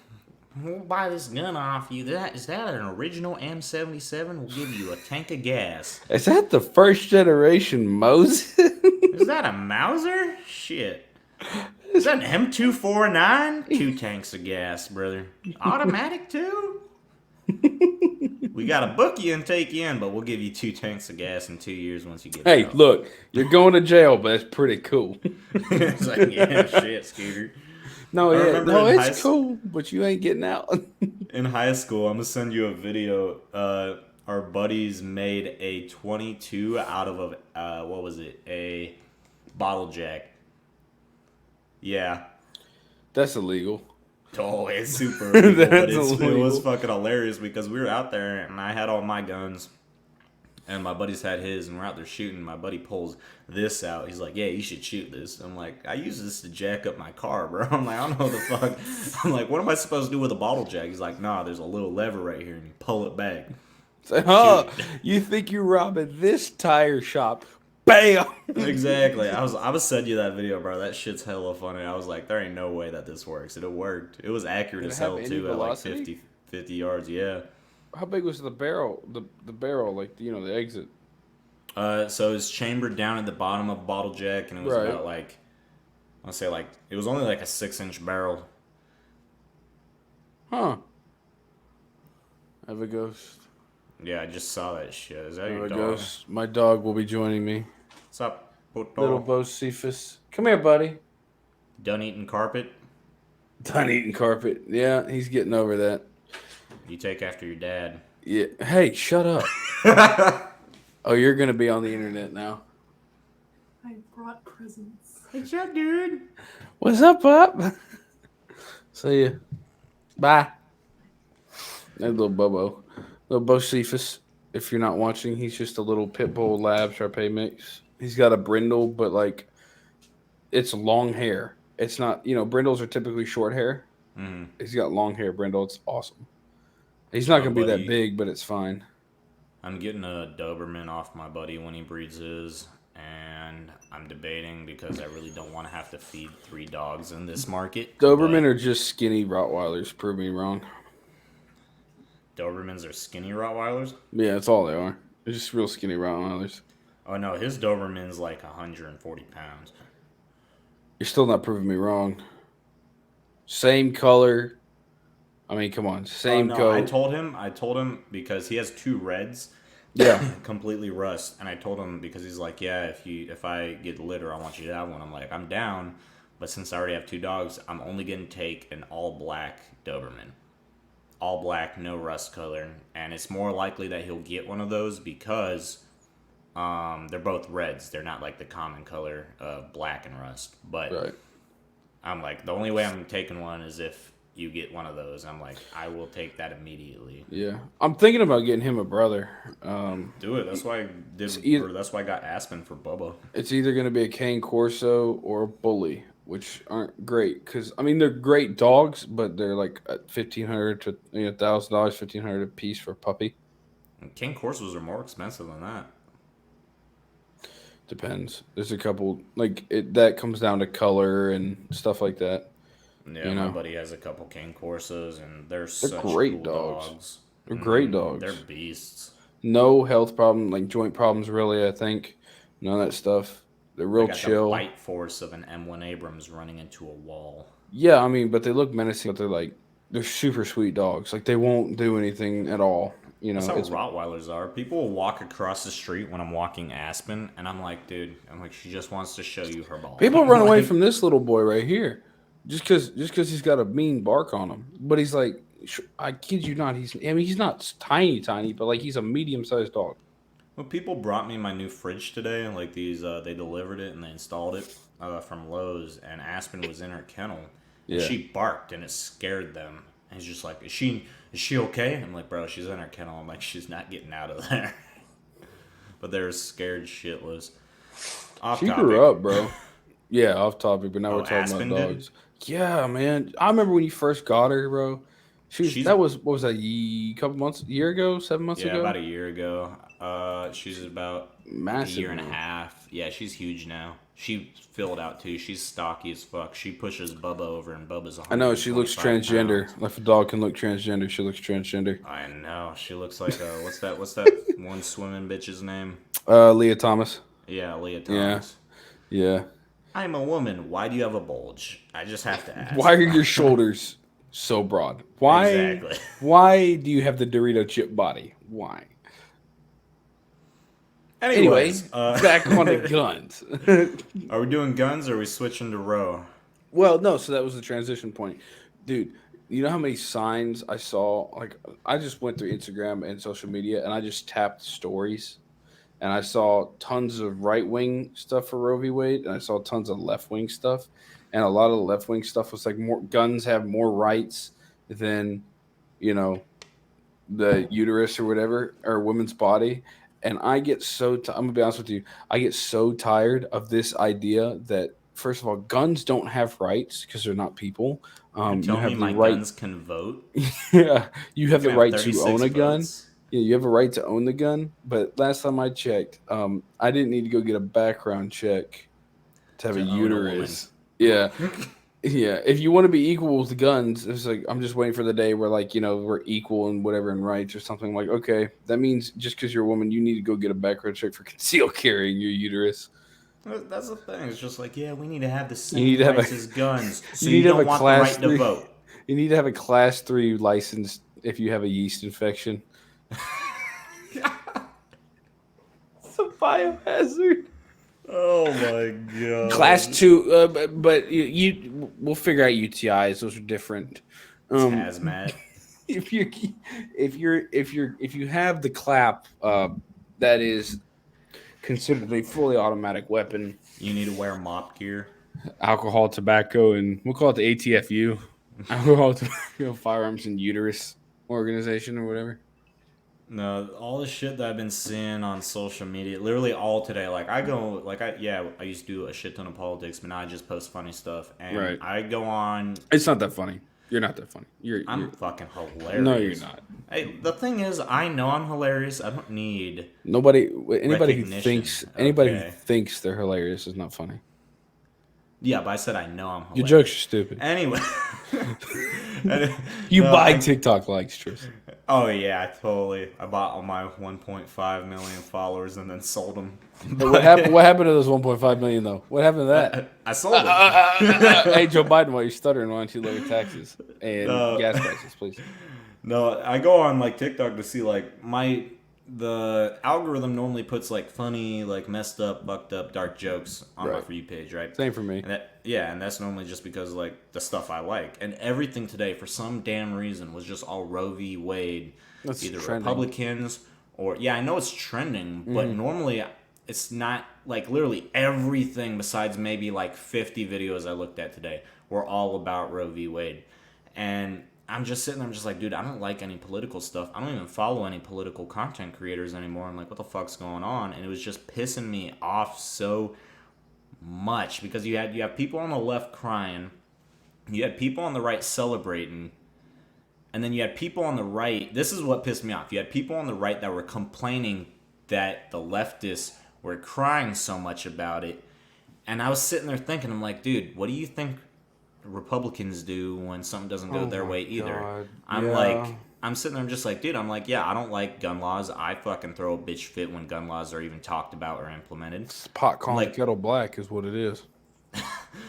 We'll buy this gun off you. Is that an original M77? We'll give you a tank of gas. Is that the first generation Moses? Is that a Mauser? Shit. Is that an M249? 2 tanks of gas, brother. Automatic, too? We got to book you and take you in, but we'll give you 2 tanks of gas in 2 years once you get Hey, out. look, you're going to jail, but it's pretty cool. It's like, yeah, shit, Scooter. No, it's school, cool, but you ain't getting out. in high school, I'm going to send you a video. Our buddies made a 22 out of a bottle jack. Yeah. That's illegal. Oh, it's super illegal, but it was illegal. fucking hilarious because we were out there and I had all my guns and my buddies had his and we're out there shooting. My buddy pulls this out. He's like, yeah, you should shoot this. I'm like, I use this to jack up my car, bro. I'm like, I don't know what the fuck. I'm like, what am I supposed to do with a bottle jack? He's like, nah, there's a little lever right here and you pull it back. Say, oh, you think you're robbing this tire shop? Bam! Exactly. I was sending you that video, bro. That shit's hella funny. I was like, there ain't no way that this works. And it worked. It was accurate as hell, too, at like 50 yards. Yeah. How big was the barrel? The barrel, like, the exit? So it's chambered down at the bottom of a bottle jack, and it was about like, I'll say like, it was only like a 6-inch barrel. Huh. I have a ghost. Yeah, I just saw that shit. Is that your I have a dog? ghost. My dog will be joining me. What's up, puto? Little Bocephus. Come here, buddy. Done eating carpet? Done eating carpet. Yeah, he's getting over that. You take after your dad. Yeah. Hey, shut up. Oh, you're going to be on the internet now. I brought presents. What's up, dude? What's up, Pop? See ya. Bye. That little Bobo. Little Bocephus. If you're not watching, he's just a little pit bull lab Shar-Pei mix. He's got a brindle, but like it's long hair. It's not, brindles are typically short hair. He's got long hair, Brindle. It's awesome. He's not going to be that big, but it's fine. I'm getting a Doberman off my buddy when he breeds his, and I'm debating because I really don't want to have to feed 3 dogs in this market. Doberman are just skinny Rottweilers. Prove me wrong. Dobermans are skinny Rottweilers? Yeah, that's all they are. They're just real skinny Rottweilers. Oh no, his Doberman's like 140 pounds. You're still not proving me wrong. Same color. I mean, come on, same coat. I told him because he has 2 reds. Yeah. Completely rust, and I told him because he's like, yeah, if I get litter, I want you to have one. I'm like, I'm down, but since I already have 2 dogs, I'm only gonna take an all black Doberman, all black, no rust color, and it's more likely that he'll get one of those because they're both reds. They're not like the common color of black and rust. But right. I'm like, the only way I'm taking one is if you get one of those. I'm like, I will take that immediately. Yeah, I'm thinking about getting him a brother. Do it. That's why that's why I got Aspen for Bubba. It's either going to be a Cane Corso or a Bully, which aren't great because I mean they're great dogs, but they're like $1,500 to $1,000, $1,500 a piece for a puppy. And Cane Corsos are more expensive than that. Depends. There's a couple that comes down to color and stuff like that. Yeah, my buddy has a couple Cane Corsos, and they're such great cool dogs. They're great dogs. They're beasts. No health problem, like joint problems, really. I think none of that stuff. They're real chill. The bite force of an M1 Abrams running into a wall. Yeah, I mean, but they look menacing. But they're super sweet dogs. Like they won't do anything at all. You know, that's how Rottweilers are. People will walk across the street when I'm walking Aspen, and I'm like, dude, she just wants to show you her ball. People run away from this little boy right here. Just because he's got a mean bark on him, but he's like, I kid you not, he's not tiny, but like he's a medium-sized dog. Well, people brought me my new fridge today, like these, they delivered it and they installed it from Lowe's, and Aspen was in her kennel, and she barked and it scared them. And he's just like, is she okay? I'm like, bro, she's in her kennel. I'm like, she's not getting out of there. But they're scared shitless. She grew up, bro. Yeah, off topic, but now we're talking Aspen about dogs. Yeah, man. I remember when you first got her, bro. What was that, a couple months, a year ago, 7 months ago? Yeah, about a year ago. She's about massive, a year and a half. Yeah, she's huge now. She filled out too. She's stocky as fuck. She pushes Bubba over, and Bubba's 125 I know, she looks transgender. pounds. Like if a dog can look transgender, she looks transgender. I know. She looks like what's that one swimming bitch's name? Leah Thomas. Yeah, Leah Thomas. Yeah. I'm a woman. Why do you have a bulge? I just have to ask. Why are your shoulders so broad? Why? Exactly. Why do you have the Dorito chip body? Why? Anyways, back on the guns. Are we doing guns or are we switching to Roe? Well, no. So that was the transition point, dude. You know how many signs I saw? Like, I just went through Instagram and social media, and I just tapped stories, and I saw tons of right wing stuff for Roe v. Wade, and I saw tons of left wing stuff, and a lot of the left wing stuff was like more guns have more rights than, the uterus or whatever, or women's body. And I get so I'm gonna be honest with you, I get so tired of this idea that, first of all, guns don't have rights because they're not people. You have my guns can vote. Yeah, you have the right to own a votes. gun. Yeah, you have a right to own the gun. But last time I checked, I didn't need to go get a background check to have a uterus. Yeah. Yeah, if you want to be equal with the guns, it's like I'm just waiting for the day where, like, we're equal in whatever in rights or something. Like, okay, that means just because you're a woman, you need to go get a background check for concealed carrying your uterus. That's the thing. It's just like, yeah, we need to have the same rights as guns. So you don't want the right to vote. You need to have a class 3 license if you have a yeast infection. It's a biohazard. Oh my god! Class 2, but we'll figure out UTIs. Those are different. Hazmat. If you have the clap, that is considered a fully automatic weapon. You need to wear mop gear. Alcohol, tobacco, and we'll call it the ATFU. Alcohol, tobacco, firearms, and uterus organization or whatever. No, all the shit that I've been seeing on social media, literally all today. Like I used to do a shit ton of politics, but now I just post funny stuff. And right. I go on. It's not that funny. You're not that funny. I'm fucking hilarious. No, you're not. Hey, the thing is, I know I'm hilarious. I don't need Anybody who recognition. thinks they're hilarious is not funny. Yeah, but I said I know I'm hilarious. Your jokes are stupid. Anyway. You buy TikTok likes, Tristan. Oh, yeah, totally. I bought all my 1.5 million followers and then sold them. What happened to those 1.5 million, though? What happened to that? I sold them. Hey, Joe Biden, while you're stuttering, why don't you lower taxes and gas prices, please? No, I go on like TikTok to see like the algorithm normally puts like funny, like messed up, bucked up, dark jokes on my For You page, right? Same for me. And that's normally just because like the stuff I like. And everything today, for some damn reason, was just all Roe v. Wade. That's either trending. Republicans or I know it's trending, but normally it's not. Like literally everything besides maybe like 50 videos I looked at today were all about Roe v. Wade. And I'm just sitting there, I'm just like, dude, I don't like any political stuff. I don't even follow any political content creators anymore. I'm like, what the fuck's going on? And it was just pissing me off so much because you have people on the left crying, you had people on the right celebrating, and then you had people on the right. This is what pissed me off. You had people on the right that were complaining that the leftists were crying so much about it. And I was sitting there thinking, I'm like, dude, what do you think Republicans do when something doesn't go their way either? God. I'm sitting there, I'm just like, dude, I'm like, yeah, I don't like gun laws. I fucking throw a bitch fit when gun laws are even talked about or implemented. It's pot calling like, kettle black is what it is.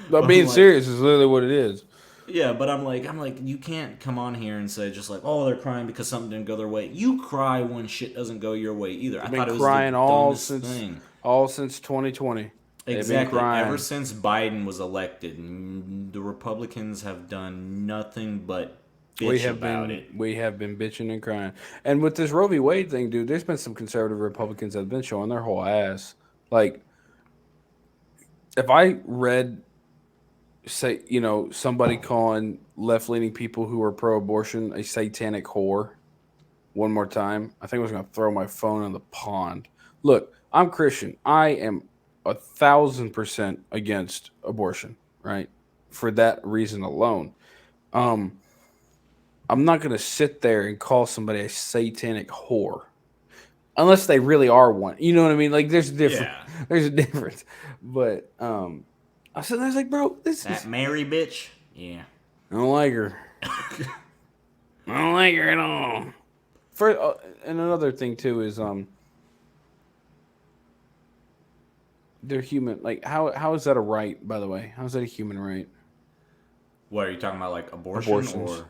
But being serious is literally what it is. Yeah, but I'm like, you can't come on here and say just like, oh, they're crying because something didn't go their way. You cry when shit doesn't go your way either. I thought it was crying the dumbest thing. All since 2020. Exactly. Ever since Biden was elected, the Republicans have done nothing but bitch about it. We have been bitching and crying. And with this Roe v. Wade thing, dude, there's been some conservative Republicans that have been showing their whole ass. Like, if I read, say, somebody calling left-leaning people who are pro-abortion a satanic whore one more time, I think I was going to throw my phone in the pond. Look, I'm Christian. I am 1,000% against abortion, right? For that reason alone. I'm not going to sit there and call somebody a satanic whore unless they really are one. You know what I mean? Like there's a difference. Yeah. There's a difference. But I said, I was like, bro, that Mary bitch. Yeah. I don't like her. I don't like her at all. And another thing too is they're human. Like how is that a right? By the way, how is that a human right? What are you talking about? Like abortions. Or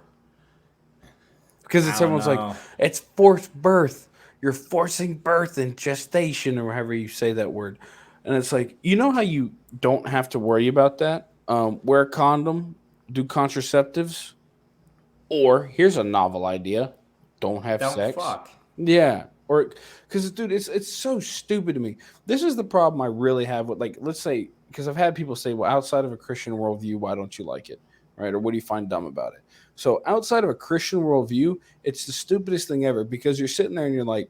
because everyone's like it's forced birth. You're forcing birth and gestation, or however you say that word. And it's like, you know how you don't have to worry about that? Wear a condom, do contraceptives, or here's a novel idea: don't have sex. Fuck. Yeah. Or because, dude, it's so stupid to me. This is the problem I really have with, like, let's say, because I've had people say, well, outside of a Christian worldview, why don't you like it? Right? Or what do you find dumb about it? So outside of a Christian worldview, it's the stupidest thing ever because you're sitting there and you're like,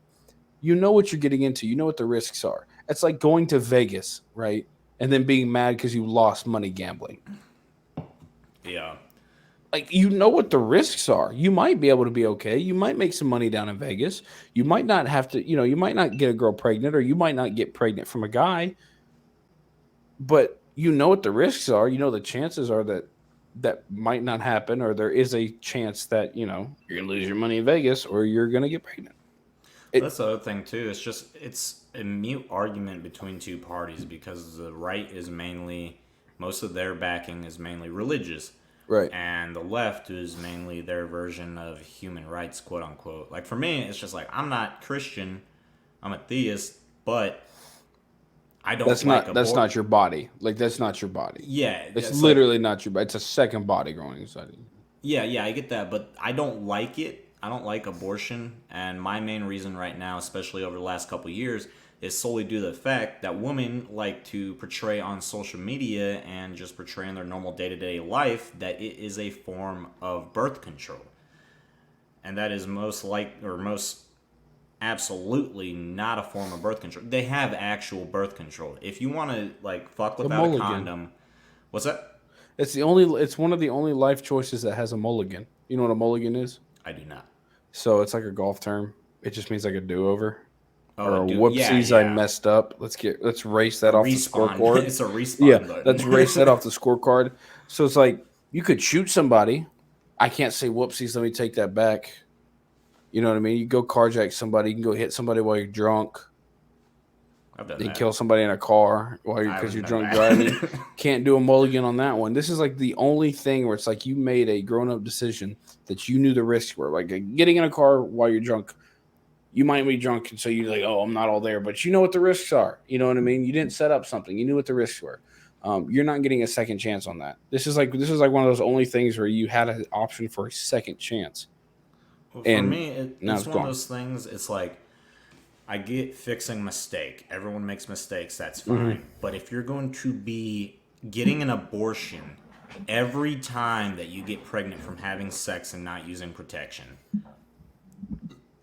you know what you're getting into. You know what the risks are. It's like going to Vegas, right? And then being mad because you lost money gambling. Yeah. Like, you know what the risks are. You might be able to be okay. You might make some money down in Vegas. You might not have to, you might not get a girl pregnant, or you might not get pregnant from a guy. But you know what the risks are. You know the chances are that might not happen, or there is a chance that, you're going to lose your money in Vegas or you're going to get pregnant. That's the other thing, too. It's a mute argument between two parties because the right is most of their backing is mainly religious. Right. And the left is mainly their version of human rights, quote unquote. Like for me, it's just like, I'm not Christian, I'm a theist, but I don't that's not your body. Like, that's not your body. Yeah. It's literally not your body. It's a second body growing inside of you. Yeah, I get that, but I don't like it. I don't like abortion, and my main reason right now, especially over the last couple of years, is solely due to the fact that women like to portray on social media and just portray in their normal day-to-day life that it is a form of birth control. And that is most absolutely not a form of birth control. They have actual birth control. If you want to, like, fuck without a condom... What's that? It's one of the only life choices that has a mulligan. You know what a mulligan is? I do not. So it's like a golf term. It just means like a do over Oh, or a yeah, whoopsies. I yeah. messed up. Let's race A that off the respawn. scorecard. It's a Yeah, respawn let's button. race that off the scorecard. So it's like you could shoot somebody. I can't say whoopsies. Let me take that back. You know what I mean? You go carjack somebody. You can go hit somebody while you're drunk. I've done You that. kill somebody in a car while I because haven't you're done drunk that. driving. Can't do a mulligan on that one. This is like the only thing where it's like you made a grown up decision that you knew the risks were. Like getting in a car while you're drunk. You might be drunk, and so you're like, "Oh, I'm not all there," but you know what the risks are. You know what I mean? You didn't set up something. You knew what the risks were. You're not getting a second chance on that. This is like one of those only things where you had an option for a second chance, Well, for and me, now it's it's one of gone. those things. It's like I get fixing mistake. Everyone makes mistakes. That's Hmm. fine. But if you're going to be getting an abortion every time that you get pregnant from having sex and not using protection,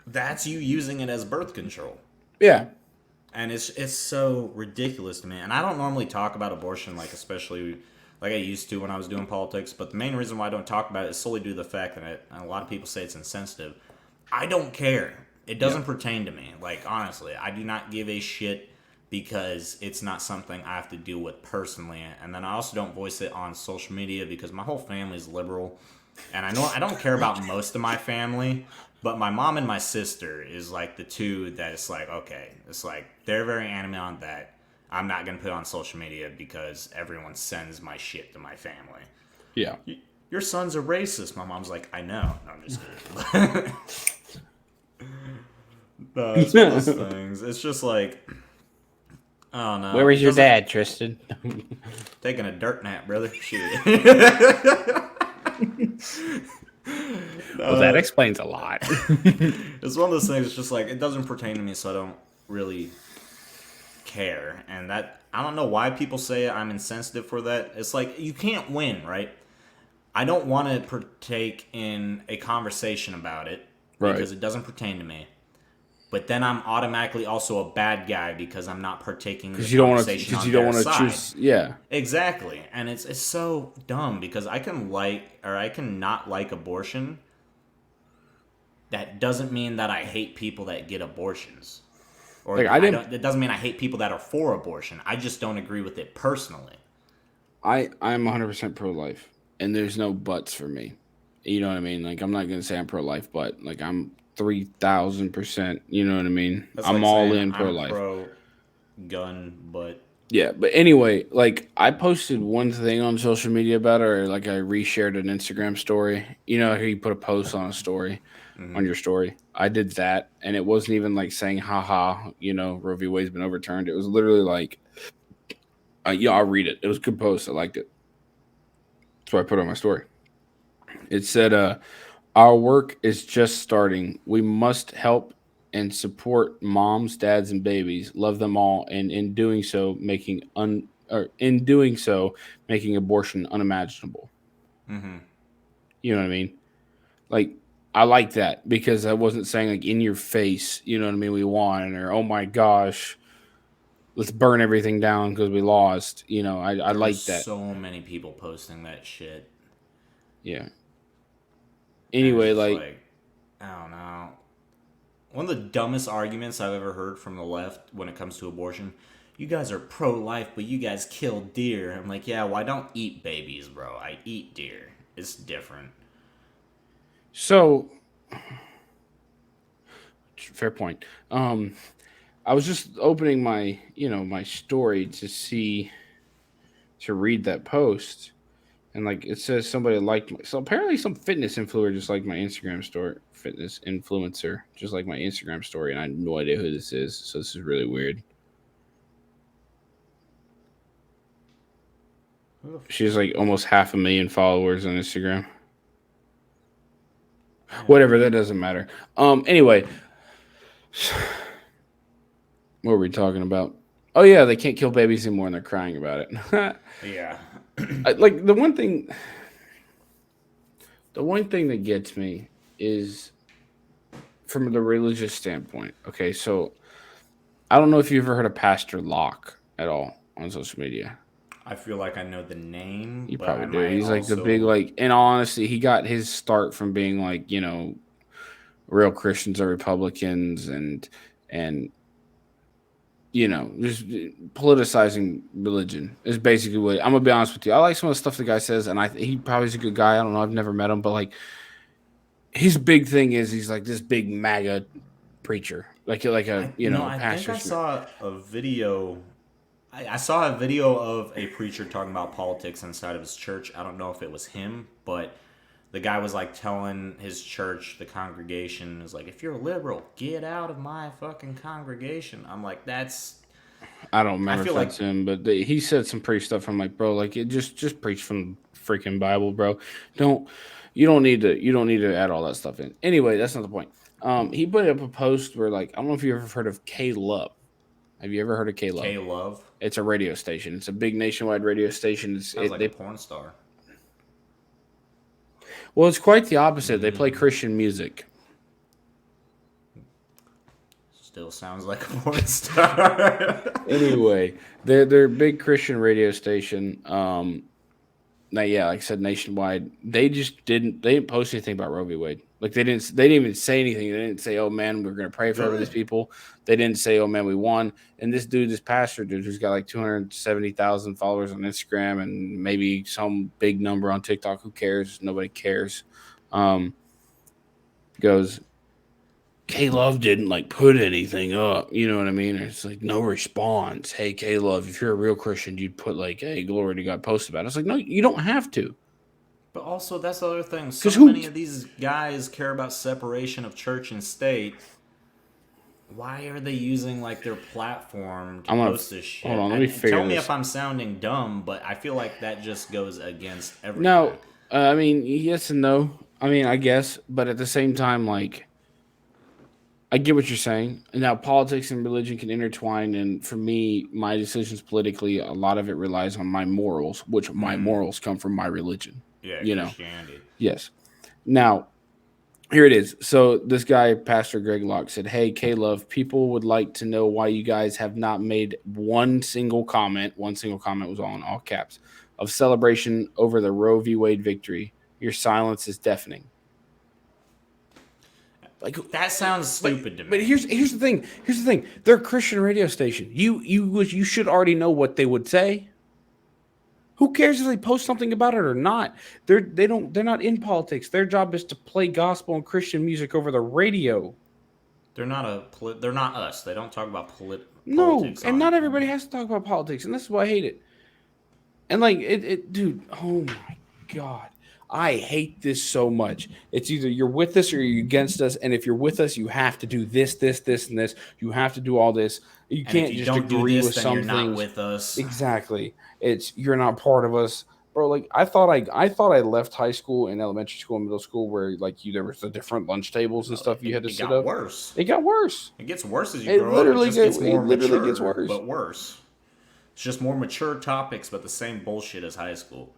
that's you using it as birth control. Yeah, And it's so ridiculous to me. And I don't normally talk about abortion, like especially like I used to when I was doing politics. But the main reason why I don't talk about it is solely due to the fact that and a lot of people say it's insensitive. I don't care. It doesn't pertain to me. Like honestly, I do not give a shit because it's not something I have to deal with personally. And then I also don't voice it on social media because my whole family is liberal, and I know I don't care about most of my family. But my mom and my sister is like the two that it's like, okay, it's like they're very animate on that. I'm not going to put it on social media because everyone sends my shit to my family. yeah. Your son's a racist. My mom's like, I know. No, I'm just kidding. No, it's one of those things. It's just like, I don't know. Where was It your doesn't- dad, Tristan? Taking a dirt nap, brother. Shit. Well, that explains a lot. It's one of those things. It's just like it doesn't pertain to me, so I don't really care. And that I don't know why people say I'm insensitive for that. It's like you can't win, right? I don't want to partake in a conversation about it because it doesn't pertain to me. But then I'm automatically also a bad guy because I'm not partaking in the conversation on their side. Choose. Yeah, Exactly. And it's so dumb because I can not like abortion. That doesn't mean that I hate people that get abortions. Or Like, it doesn't mean I hate people that are for abortion. I just don't agree with it personally. I'm 100% pro life, and there's no buts for me. You know what I mean? Like I'm not gonna say I'm pro life, but like I'm 3,000%. You know what I mean? That's I'm like all saying in pro I'm life. pro gun, but Yeah, but anyway, like I posted one thing on social media about it, or like I reshared an Instagram story. You know, how you put a post on a story on your story. I did that, and it wasn't even like saying, haha, Roe v. Wade's been overturned. It was literally like, yeah, I'll read it. It was a good post. I liked it. So I put it on my story. It said, our work is just starting. We must help and support moms, dads, and babies. Love them all, and in doing so, making abortion unimaginable. You know what I mean? Like I like that because I wasn't saying like in your face. You know what I mean? We won, or oh my gosh, let's burn everything down because we lost. I there were like that. so many people posting that shit. Yeah. And it's Anyway, just like I don't know. One of the dumbest arguments I've ever heard from the left when it comes to abortion. You guys are pro-life, but you guys kill deer. I'm like, yeah, well, I don't eat babies, bro. I eat deer. It's different. so. Fair point. I was just opening my story to read that post, and like it says somebody liked so apparently some fitness influencer just like my Instagram story, fitness influencer just like my Instagram story, and I have no idea who this is, so this is really weird. She has like almost 500,000 followers on Instagram. Whatever, that doesn't matter. Anyway, what were we talking about? Oh yeah, they can't kill babies anymore, and they're crying about it. Yeah. Like the one thing that gets me is from the religious standpoint. Okay, so I don't know if you've ever heard of Pastor Locke at all on social media. I feel like I know the name, You but probably I do. might He's like the also. big like. In all honesty, he got his start from being like real Christians are Republicans and just politicizing religion is basically what I'm gonna be honest with you. I like some of the stuff the guy says, and he probably is a good guy. I don't know. I've never met him, but like his big thing is he's like this big MAGA preacher, like a I think pastor. I saw a video. I saw a video of a preacher talking about politics inside of his church. I don't know if it was him, but the guy was like telling his church, the congregation, is like, if you're a liberal, get out of my fucking congregation. I'm like, that's. I don't I remember if feel that's like. him, but he said some pretty stuff. I'm like, bro, like it just preach from the freaking Bible, bro. Don't you don't need to add all that stuff in. Anyway, that's not the point. He put up a post where like I don't know if you ever heard of K Love. Have you ever heard of K Love? K Love. It's a radio station. It's a big nationwide radio station. Sounds like a porn star. Well, it's quite the opposite. They play Christian music. Still sounds like a porn star. Anyway, they're a big Christian radio station. Now, yeah, like I said, nationwide. They didn't post anything about Roe v. Wade. Like they didn't even say anything. They didn't say, "Oh man, we're gonna pray for these people." They didn't say, "Oh man, we won." And this pastor dude, who's got like 270,000 followers on Instagram and maybe some big number on TikTok. Who cares? Nobody cares. Goes, K Love didn't like put anything up. You know what I mean? It's like no response. Hey, K Love, if you're a real Christian, you'd put like, "Hey, glory to God," post about it. It's like, no, you don't have to. But also, that's the other thing. So many of these guys care about separation of church and state. Why are they using like their platform to post this shit? Hold on, let me figure Tell me this. if I'm sounding dumb, but I feel like that just goes against everything. No, I mean yes and no. I mean I guess, but at the same time, like I get what you're saying. Now politics and religion can intertwine, and for me, my decisions politically, a lot of it relies on my morals, which my morals come from my religion. Yeah, Christianity. Yes. Now, here it is. So this guy, Pastor Greg Locke, said, "Hey, K-Love, people would like to know why you guys have not made one single comment. One single comment was all in all caps of celebration over the Roe v. Wade victory. Your silence is deafening." Like that sounds stupid to me. But here's the thing. Here's the thing. They're a Christian radio station. You should already know what they would say. Who cares if they post something about it or not? They're not in politics. Their job is to play gospel and Christian music over the radio. They're not us. They don't talk about politics. No, and not everybody has to talk about politics, and this is why I hate it. And like it dude, oh my God. I hate this so much. It's either you're with us or you're against us, and if you're with us, you have to do this, this, this, and this. You have to do all this. You can't just agree with something. You're not with us. Exactly. It's you're not part of us, bro. Like I thought I left high school and elementary school and middle school where like there was the different lunch tables and stuff you had to sit up. It got worse. It got worse. It gets worse as you grow up. It just gets more mature, gets worse. But worse. It's just more mature topics, but the same bullshit as high school.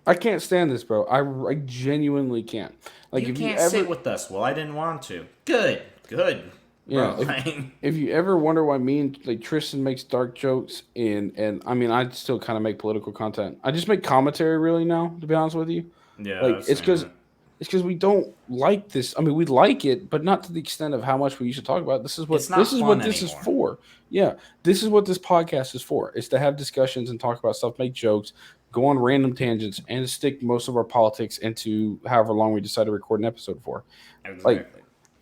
I can't stand this, bro. I genuinely can't. Like you can't sit with us. Well, I didn't want to. Good. Yeah. If you ever wonder why me and like Tristan makes dark jokes and I mean I still kind of make political content. I just make commentary really now, to be honest with you. Yeah. Like it's because we don't like this. I mean, we like it, but not to the extent of how much we used to talk about it. This is what this is for. Yeah, this is what this podcast is for. It's to have discussions and talk about stuff, make jokes, go on random tangents, and stick most of our politics into however long we decide to record an episode for. Exactly. Like,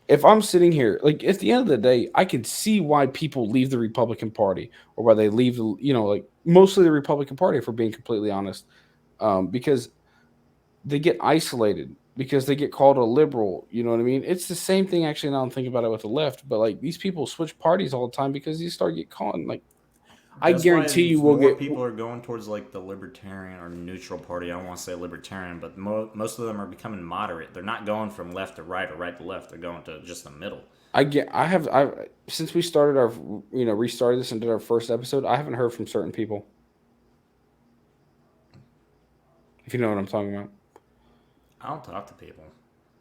if I'm sitting here, like at the end of the day, I can see why people leave the Republican Party or why they leave, like mostly the Republican Party, if we're being completely honest, because they get isolated. Because they get called a liberal, you know what I mean? It's the same thing, actually, now I'm thinking about it with the left. But, like, these people switch parties all the time because you start getting caught. Like, I guarantee you will get... people are going towards, like, the libertarian or neutral party. I don't want to say libertarian, but most of them are becoming moderate. They're not going from left to right or right to left. They're going to just the middle. Since we started restarted this and did our first episode, I haven't heard from certain people. If you know what I'm talking about. I don't talk to people.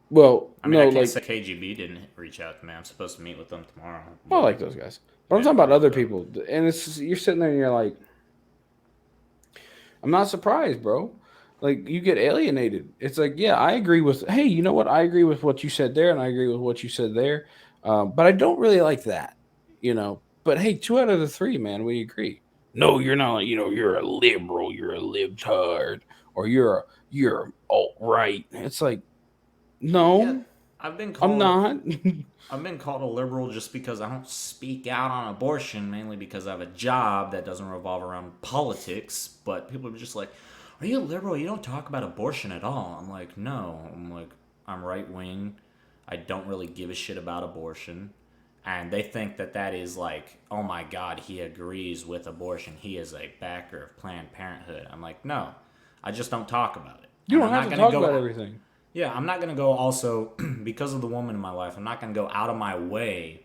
Well, I mean, I can't say KGB didn't reach out to me. I'm supposed to meet with them tomorrow. Well, I like those guys. But I'm talking about other people. And you're sitting there and you're like, I'm not surprised, bro. Like you get alienated. It's like, yeah, I agree with. Hey, you know what? I agree with what you said there, and I agree with what you said there. But I don't really like that. But hey, 2 out of the 3, man, we agree. No, you're not. You're a liberal. You're a libtard, or you're alt right. It's like, Yeah, no, I've been I'm called not. I've been called a liberal just because I don't speak out on abortion, mainly because I have a job that doesn't revolve around politics. But people are just like, "Are you a liberal? You don't talk about abortion at all." I'm like, "No." I'm like, "I'm right wing. I don't really give a shit about abortion." And they think that that is like, "Oh my God, he agrees with abortion. He is a backer of Planned Parenthood." I'm like, "No, I just don't talk about it." You And don't I'm have not to gonna talk about go everything. yeah, I'm not gonna go also because of the woman in my life. I'm not gonna go out of my way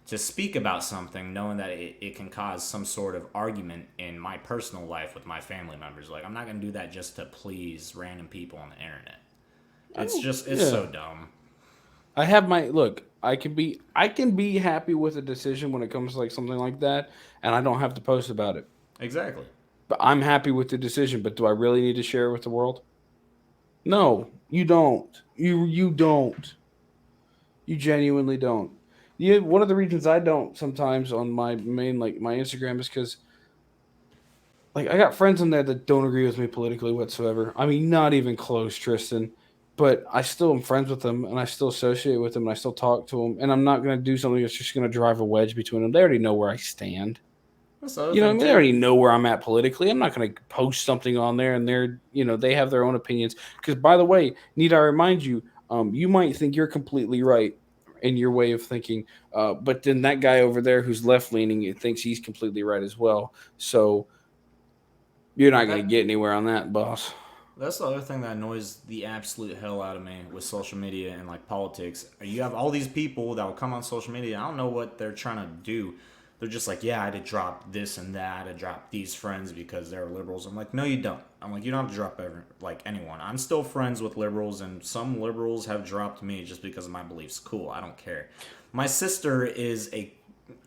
to speak about something, knowing that it can cause some sort of argument in my personal life with my family members. Like I'm not gonna do that just to please random people on the internet. Oh, It's yeah. so dumb. I have my look. I can be happy with a decision when it comes to like something like that, and I don't have to post about it. Exactly. But I'm happy with the decision. But do I really need to share it with the world? No, you don't. You don't. You genuinely don't. One of the reasons I don't sometimes on my main like my Instagram is because like I got friends on there that don't agree with me politically whatsoever. I mean, not even close, Tristan. But I still am friends with them, and I still associate with them, and I still talk to them. And I'm not going to do something that's just going to drive a wedge between them. They already know where I stand. That's the other You know what I thing mean? They too. already know where I'm at politically. I'm not going to post something on there, and they have their own opinions. Because by the way, need I remind you, you might think you're completely right in your way of thinking, but then that guy over there who's left leaning thinks he's completely right as well. So you're not going to That get anywhere on that, boss. That's the other thing that annoys the absolute hell out of me with social media and like politics. You have all these people that will come on social media. I don't know what they're trying to do. They're just like, yeah, I had to drop this and that. I had to drop these friends because they're liberals. I'm like, no, you don't. I'm like, you don't have to drop anyone. I'm still friends with liberals, and some liberals have dropped me just because of my beliefs. Cool, I don't care. My sister is a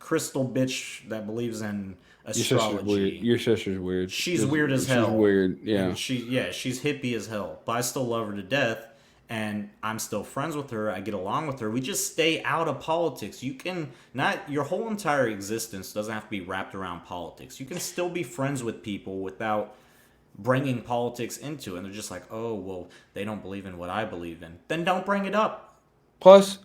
crystal bitch that believes in Your sister's weird. astrology. Your sister's weird. She's weird as She's hell, weird. Yeah. and she's hippie as hell. But I still love her to death, and I'm still friends with her. I get along with her. We just stay out of politics. You can not your whole entire existence doesn't have to be wrapped around politics. You can still be friends with people without bringing politics into it. And they're just like, oh well, they don't believe in what I believe in. Then don't bring it up. Plus,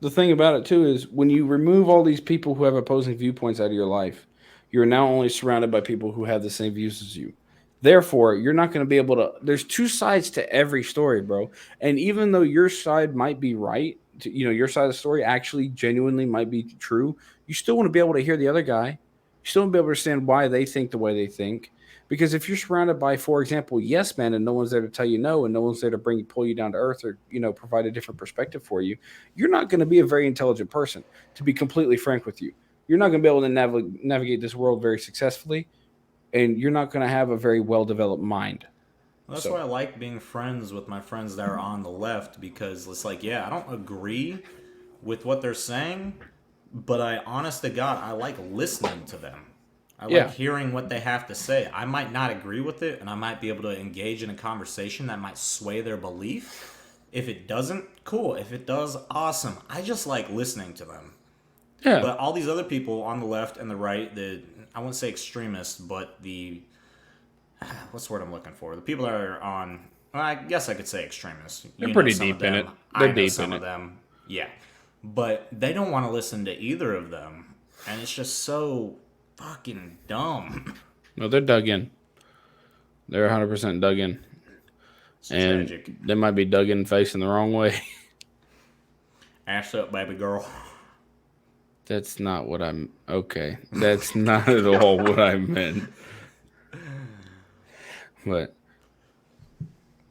the thing about it too is when you remove all these people who have opposing viewpoints out of your life, you're now only surrounded by people who have the same views as you. Therefore, you're not going to be able to. There's two sides to every story, bro. And even though your side might be right, your side of the story actually genuinely might be true, you still want to be able to hear the other guy. You still want to be able to understand why they think the way they think. Because if you're surrounded by, for example, yes men, and no one's there to tell you no, and no one's there to pull you down to earth, or provide a different perspective for you, you're not going to be a very intelligent person. To be completely frank with you, you're not going to be able to navigate this world very successfully, and you're not going to have a very well developed mind. That's So why I like being friends with my friends that are on the left because it's like, yeah, I don't agree with what they're saying, but I, honest to God, I like listening to them. I like yeah. hearing what they have to say. I might not agree with it, and I might be able to engage in a conversation that might sway their belief. If it doesn't, cool. If it does, awesome. I just like listening to them. Yeah. But all these other people on the left and the right, I wouldn't say extremists, but the what's the word I'm looking for? The people that are on, well, I guess I could say extremists. They're You know pretty some of deep in it. them. They're I know deep in some of it. them. Yeah. But they don't want to listen to either of them. And it's just so fucking dumb. No, they're dug in. They're 100% dug in. It's And tragic. they might be dug in facing the wrong way. Ass up, baby girl. That's not what I'm. Okay. That's not at all what I meant. But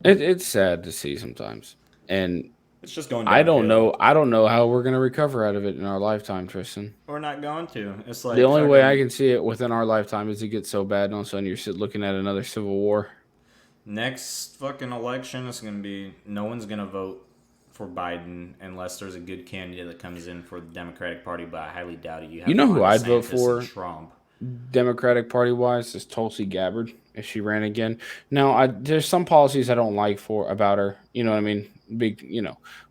it's sad to see sometimes. And It's just going I don't downhill. know. I don't know how we're gonna recover out of it in our lifetime, Tristan. We're not going to. It's The like only way I fucking can see it within our lifetime is it gets so bad, and all of a sudden you're looking at another civil war. next fucking election is going to be no one's going to vote for Biden unless there's a good candidate that comes in for the Democratic Party, but I highly doubt it. You You have know who Ron I'd vote DeSantis and for? Trump. Democratic Party wise is Tulsi Gabbard if she ran again. Now, there's some policies I don't like about her. You know what I mean? Big,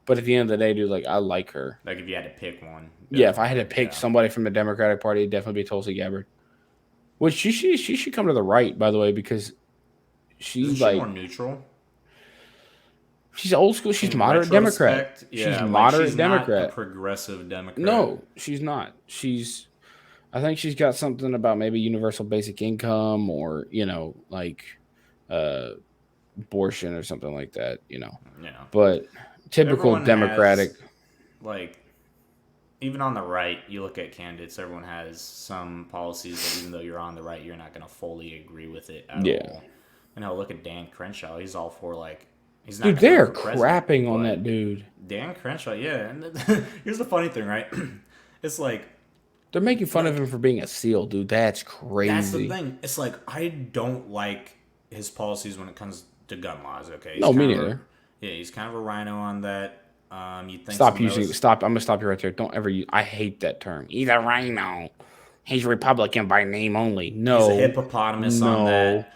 But at the end of the day, dude, like I like her. Like if you had to pick one, Yeah, if I had to definitely, pick somebody from the Democratic Party, it'd definitely be Tulsi Gabbard. Which she should come to the right, by the way, because isn't she's she like more neutral? she's old school. She's In moderate Democrat. retrospect, She's yeah, like moderate she's not a Democrat. progressive Democrat. No, she's not. I think she's got something about maybe universal basic income or like uh, abortion or something like that. Yeah. But typical Everyone Democratic. has, like, even on the right, you look at candidates. Everyone has some policies that, even though you're on the right, you're not going to fully agree with it at all. Look at Dan Crenshaw. He's all for he's not. Dude, they're crapping on that dude. Dan Crenshaw, yeah. And here's the funny thing, right? It's like they're making fun of him for being a SEAL, dude. That's crazy. That's the thing. It's like I don't like his policies when it comes to gun laws. Okay. No, me neither. He's kind of a rhino on that. You think stop using stop. I'm gonna stop you right there. Don't ever use. I hate that term. He's a rhino. He's Republican by name only. No, he's a hippopotamus on that.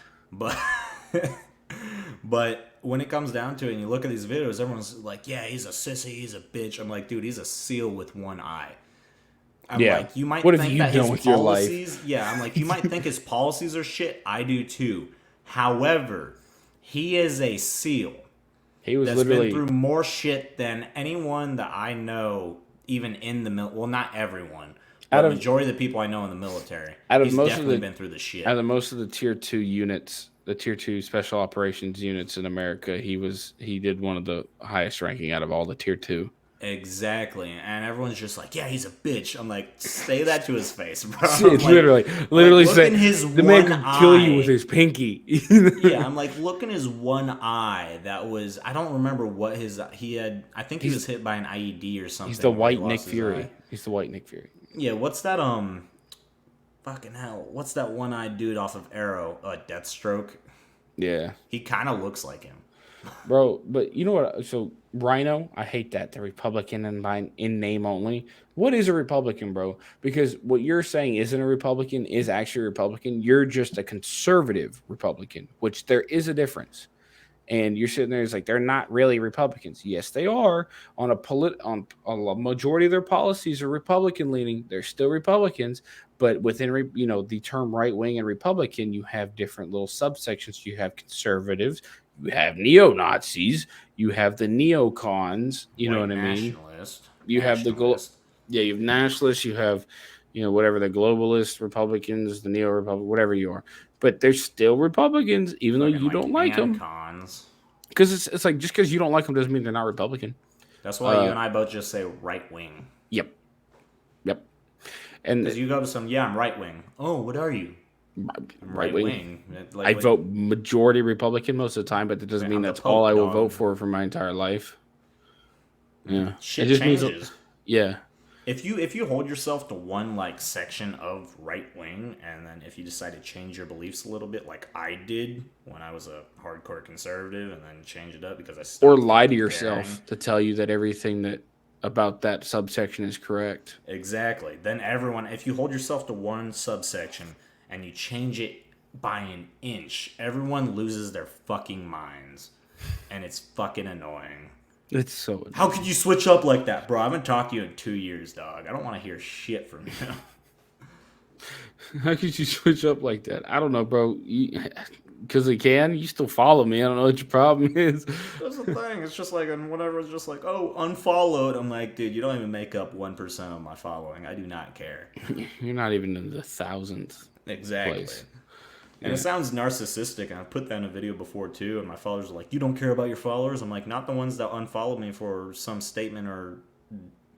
But when it comes down to it, and you look at these videos, everyone's like, "Yeah, he's a sissy. He's a bitch." I'm like, dude, he's a seal with one eye. I'm like, you might think that his policies. Yeah, I'm like, you might think his policies are shit. I do too. However, he is a SEAL. He was that's literally been through more shit than anyone that I know, even in the military. Well, not everyone, but the majority of the people I know in the military. He's definitely been through the shit. Out of most of the tier 2 units, the tier 2 special operations units in America, he did one of the highest ranking out of all the tier 2. Exactly, and everyone's just like, "Yeah, he's a bitch." I'm like, say that to his face, bro. Literally say the man could kill you with his pinky. Yeah, I'm like, look in his one eye. That was, I don't remember what he had. I think he was hit by an IED or something. He's the white Nick Fury. He's the white Nick Fury. Yeah, what's that? Fucking hell, what's that one-eyed dude off of Arrow? Deathstroke. Yeah, he kind of looks like him. Bro, but you know what? So Rhino, I hate that. The Republican in name only. What is a Republican, bro? Because what you're saying isn't a Republican is actually a Republican. You're just a conservative Republican, which there is a difference. And you're sitting there, it's like they're not really Republicans. Yes, they are. On a majority of their policies are Republican leaning. They're still Republicans, but within the term right wing and Republican, you have different little subsections. You have conservatives. You have neo-Nazis. You have the neocons. You know what I mean? You have you have nationalists. You have, whatever, the globalists, Republicans, the neo-Republic, whatever you are. But they're still Republicans, even though you don't like them. Because it's like, just because you don't like them doesn't mean they're not Republican. That's why you and I both just say right wing. Yep. And because you go to I'm right wing. Oh, what are you? Right wing. I vote majority Republican most of the time, but that doesn't mean that's all I will vote for my entire life. Yeah, shit just changes. Means, yeah. If you hold yourself to one section of right wing, and then if you decide to change your beliefs a little bit, like I did when I was a hardcore conservative, and then change it up because I stopped or lie to yourself to tell you that everything that about that subsection is correct. Exactly. Then if you hold yourself to one subsection and you change it by an inch, everyone loses their fucking minds, and it's fucking annoying. It's so annoying. How could you switch up like that, bro? I haven't talked to you in 2 years, dog. I don't want to hear shit from you. How could you switch up like that? I don't know, bro. Because you still follow me. I don't know what your problem is. That's the thing. It's just and whatever, it's just unfollowed. I'm like, dude, you don't even make up 1% of my following. I do not care. You're not even in the thousandth. Exactly. Place. And it sounds narcissistic, and I've put that in a video before too, and my followers are like, you don't care about your followers? I'm like, not the ones that unfollow me for some statement or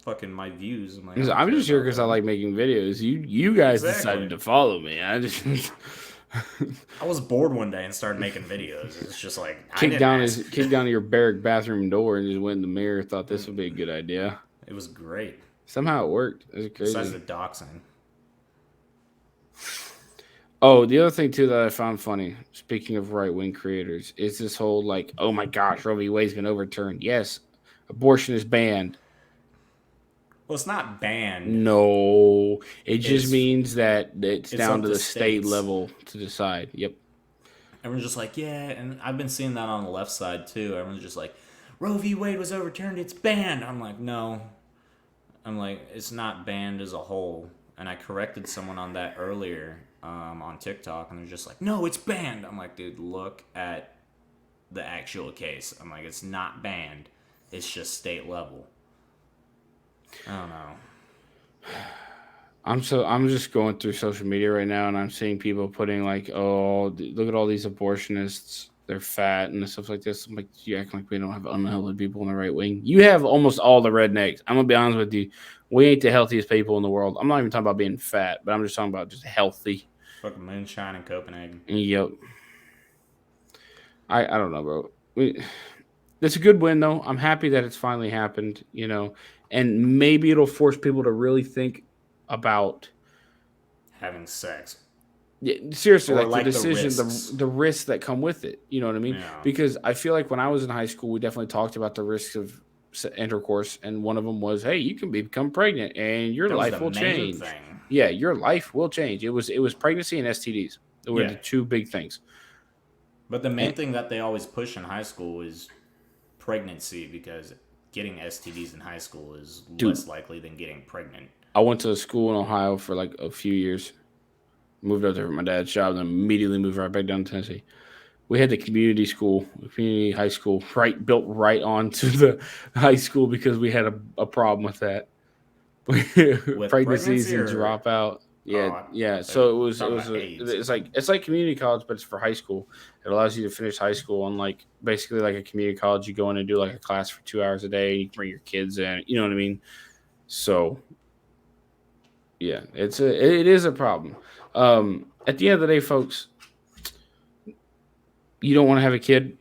fucking my views. I'm just here because I like making videos. You guys decided to follow me. I was bored one day and started making videos. It's just kicked down your barrack bathroom door and just went in the mirror, thought this would be a good idea. It was great. Somehow it worked. It was crazy. Besides the doxing. Oh, the other thing, too, that I found funny, speaking of right-wing creators, is this whole, oh, my gosh, Roe V. Wade's been overturned. Yes, abortion is banned. Well, it's not banned. No, it just It's means that it's down up to to the state states. level to decide. Yep. Everyone's just like, yeah, and I've been seeing that on the left side too. Everyone's just like, Roe v. Wade was overturned. It's banned. I'm like, no. I'm like, it's not banned as a whole. And I corrected someone on that earlier on TikTok, and they're just like, no, it's banned. I'm like, dude, look at the actual case. I'm like, it's not banned. It's just state level. I don't know. I'm just going through social media right now, and I'm seeing people putting like, "Oh, look at all these abortionists. They're fat and stuff like this." I'm like, you acting like we don't have unhealthy people in the right wing. You have almost all the rednecks. I'm gonna be honest with you. We ain't the healthiest people in the world. I'm not even talking about being fat, but I'm just talking about just healthy. Fucking moonshine in Copenhagen. Yep. I don't know, bro. It's a good win though. I'm happy that it's finally happened. And maybe it'll force people to really think about. Having sex. Yeah, seriously, Or like like the the decision, risks. the risks that come with it. You know what I mean? Yeah. Because I feel like when I was in high school, we definitely talked about the risks of intercourse, and one of them was, hey, you can become pregnant, and your That was life the will main change. thing. Yeah, your life will change. It was pregnancy and STDs. They were Yeah. the two big things. But the main And, thing that they always push in high school is pregnancy, because getting STDs in high school is dude, less likely than getting pregnant. I went to a school in Ohio for like a few years. Moved up there for my dad's job, and then immediately moved right back down to Tennessee. We had the community school, community high school, built right onto the high school because we had a problem with that. With Pregnancies pregnancy and or dropout. Yeah, I yeah. thought they So were it was talking about AIDS. it's like community college, but it's for high school. It allows you to finish high school on like basically like a community college. You go in and do like a class for 2 hours a day. You can bring your kids in. You know what I mean? So yeah, it is a problem. At the end of the day, folks, you don't want to have a kid.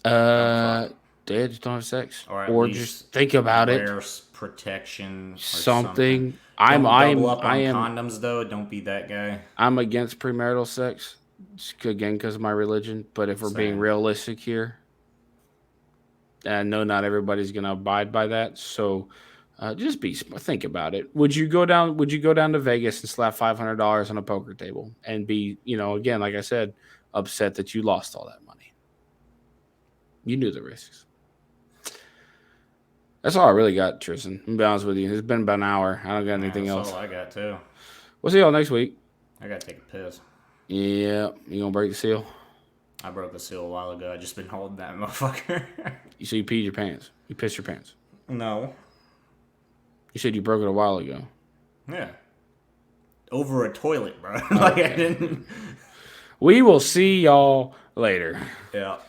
They just don't have sex, or at just least think about it. wear protection or something. Something. Don't double up on condoms, though. Don't be that guy. I'm against premarital sex, again because of my religion. But if we're being Same. realistic here, and I know not everybody's gonna abide by that. So just think about it. Would you go down? Would you go down to Vegas and slap $500 on a poker table and be, again, like I said, upset that you lost all that money? You knew the risks. That's all I really got, Tristan. I'm gonna be honest with you. It's been about an hour. I don't got anything That's else. all I got, too. We'll see y'all next week. I gotta take a piss. Yeah, you gonna break the seal? I broke the seal a while ago. I just been holding that motherfucker. So you peed your pants. You pissed your pants. No. You said you broke it a while ago. Yeah. Over a toilet, bro. Like, I didn't. We will see y'all later. Yeah.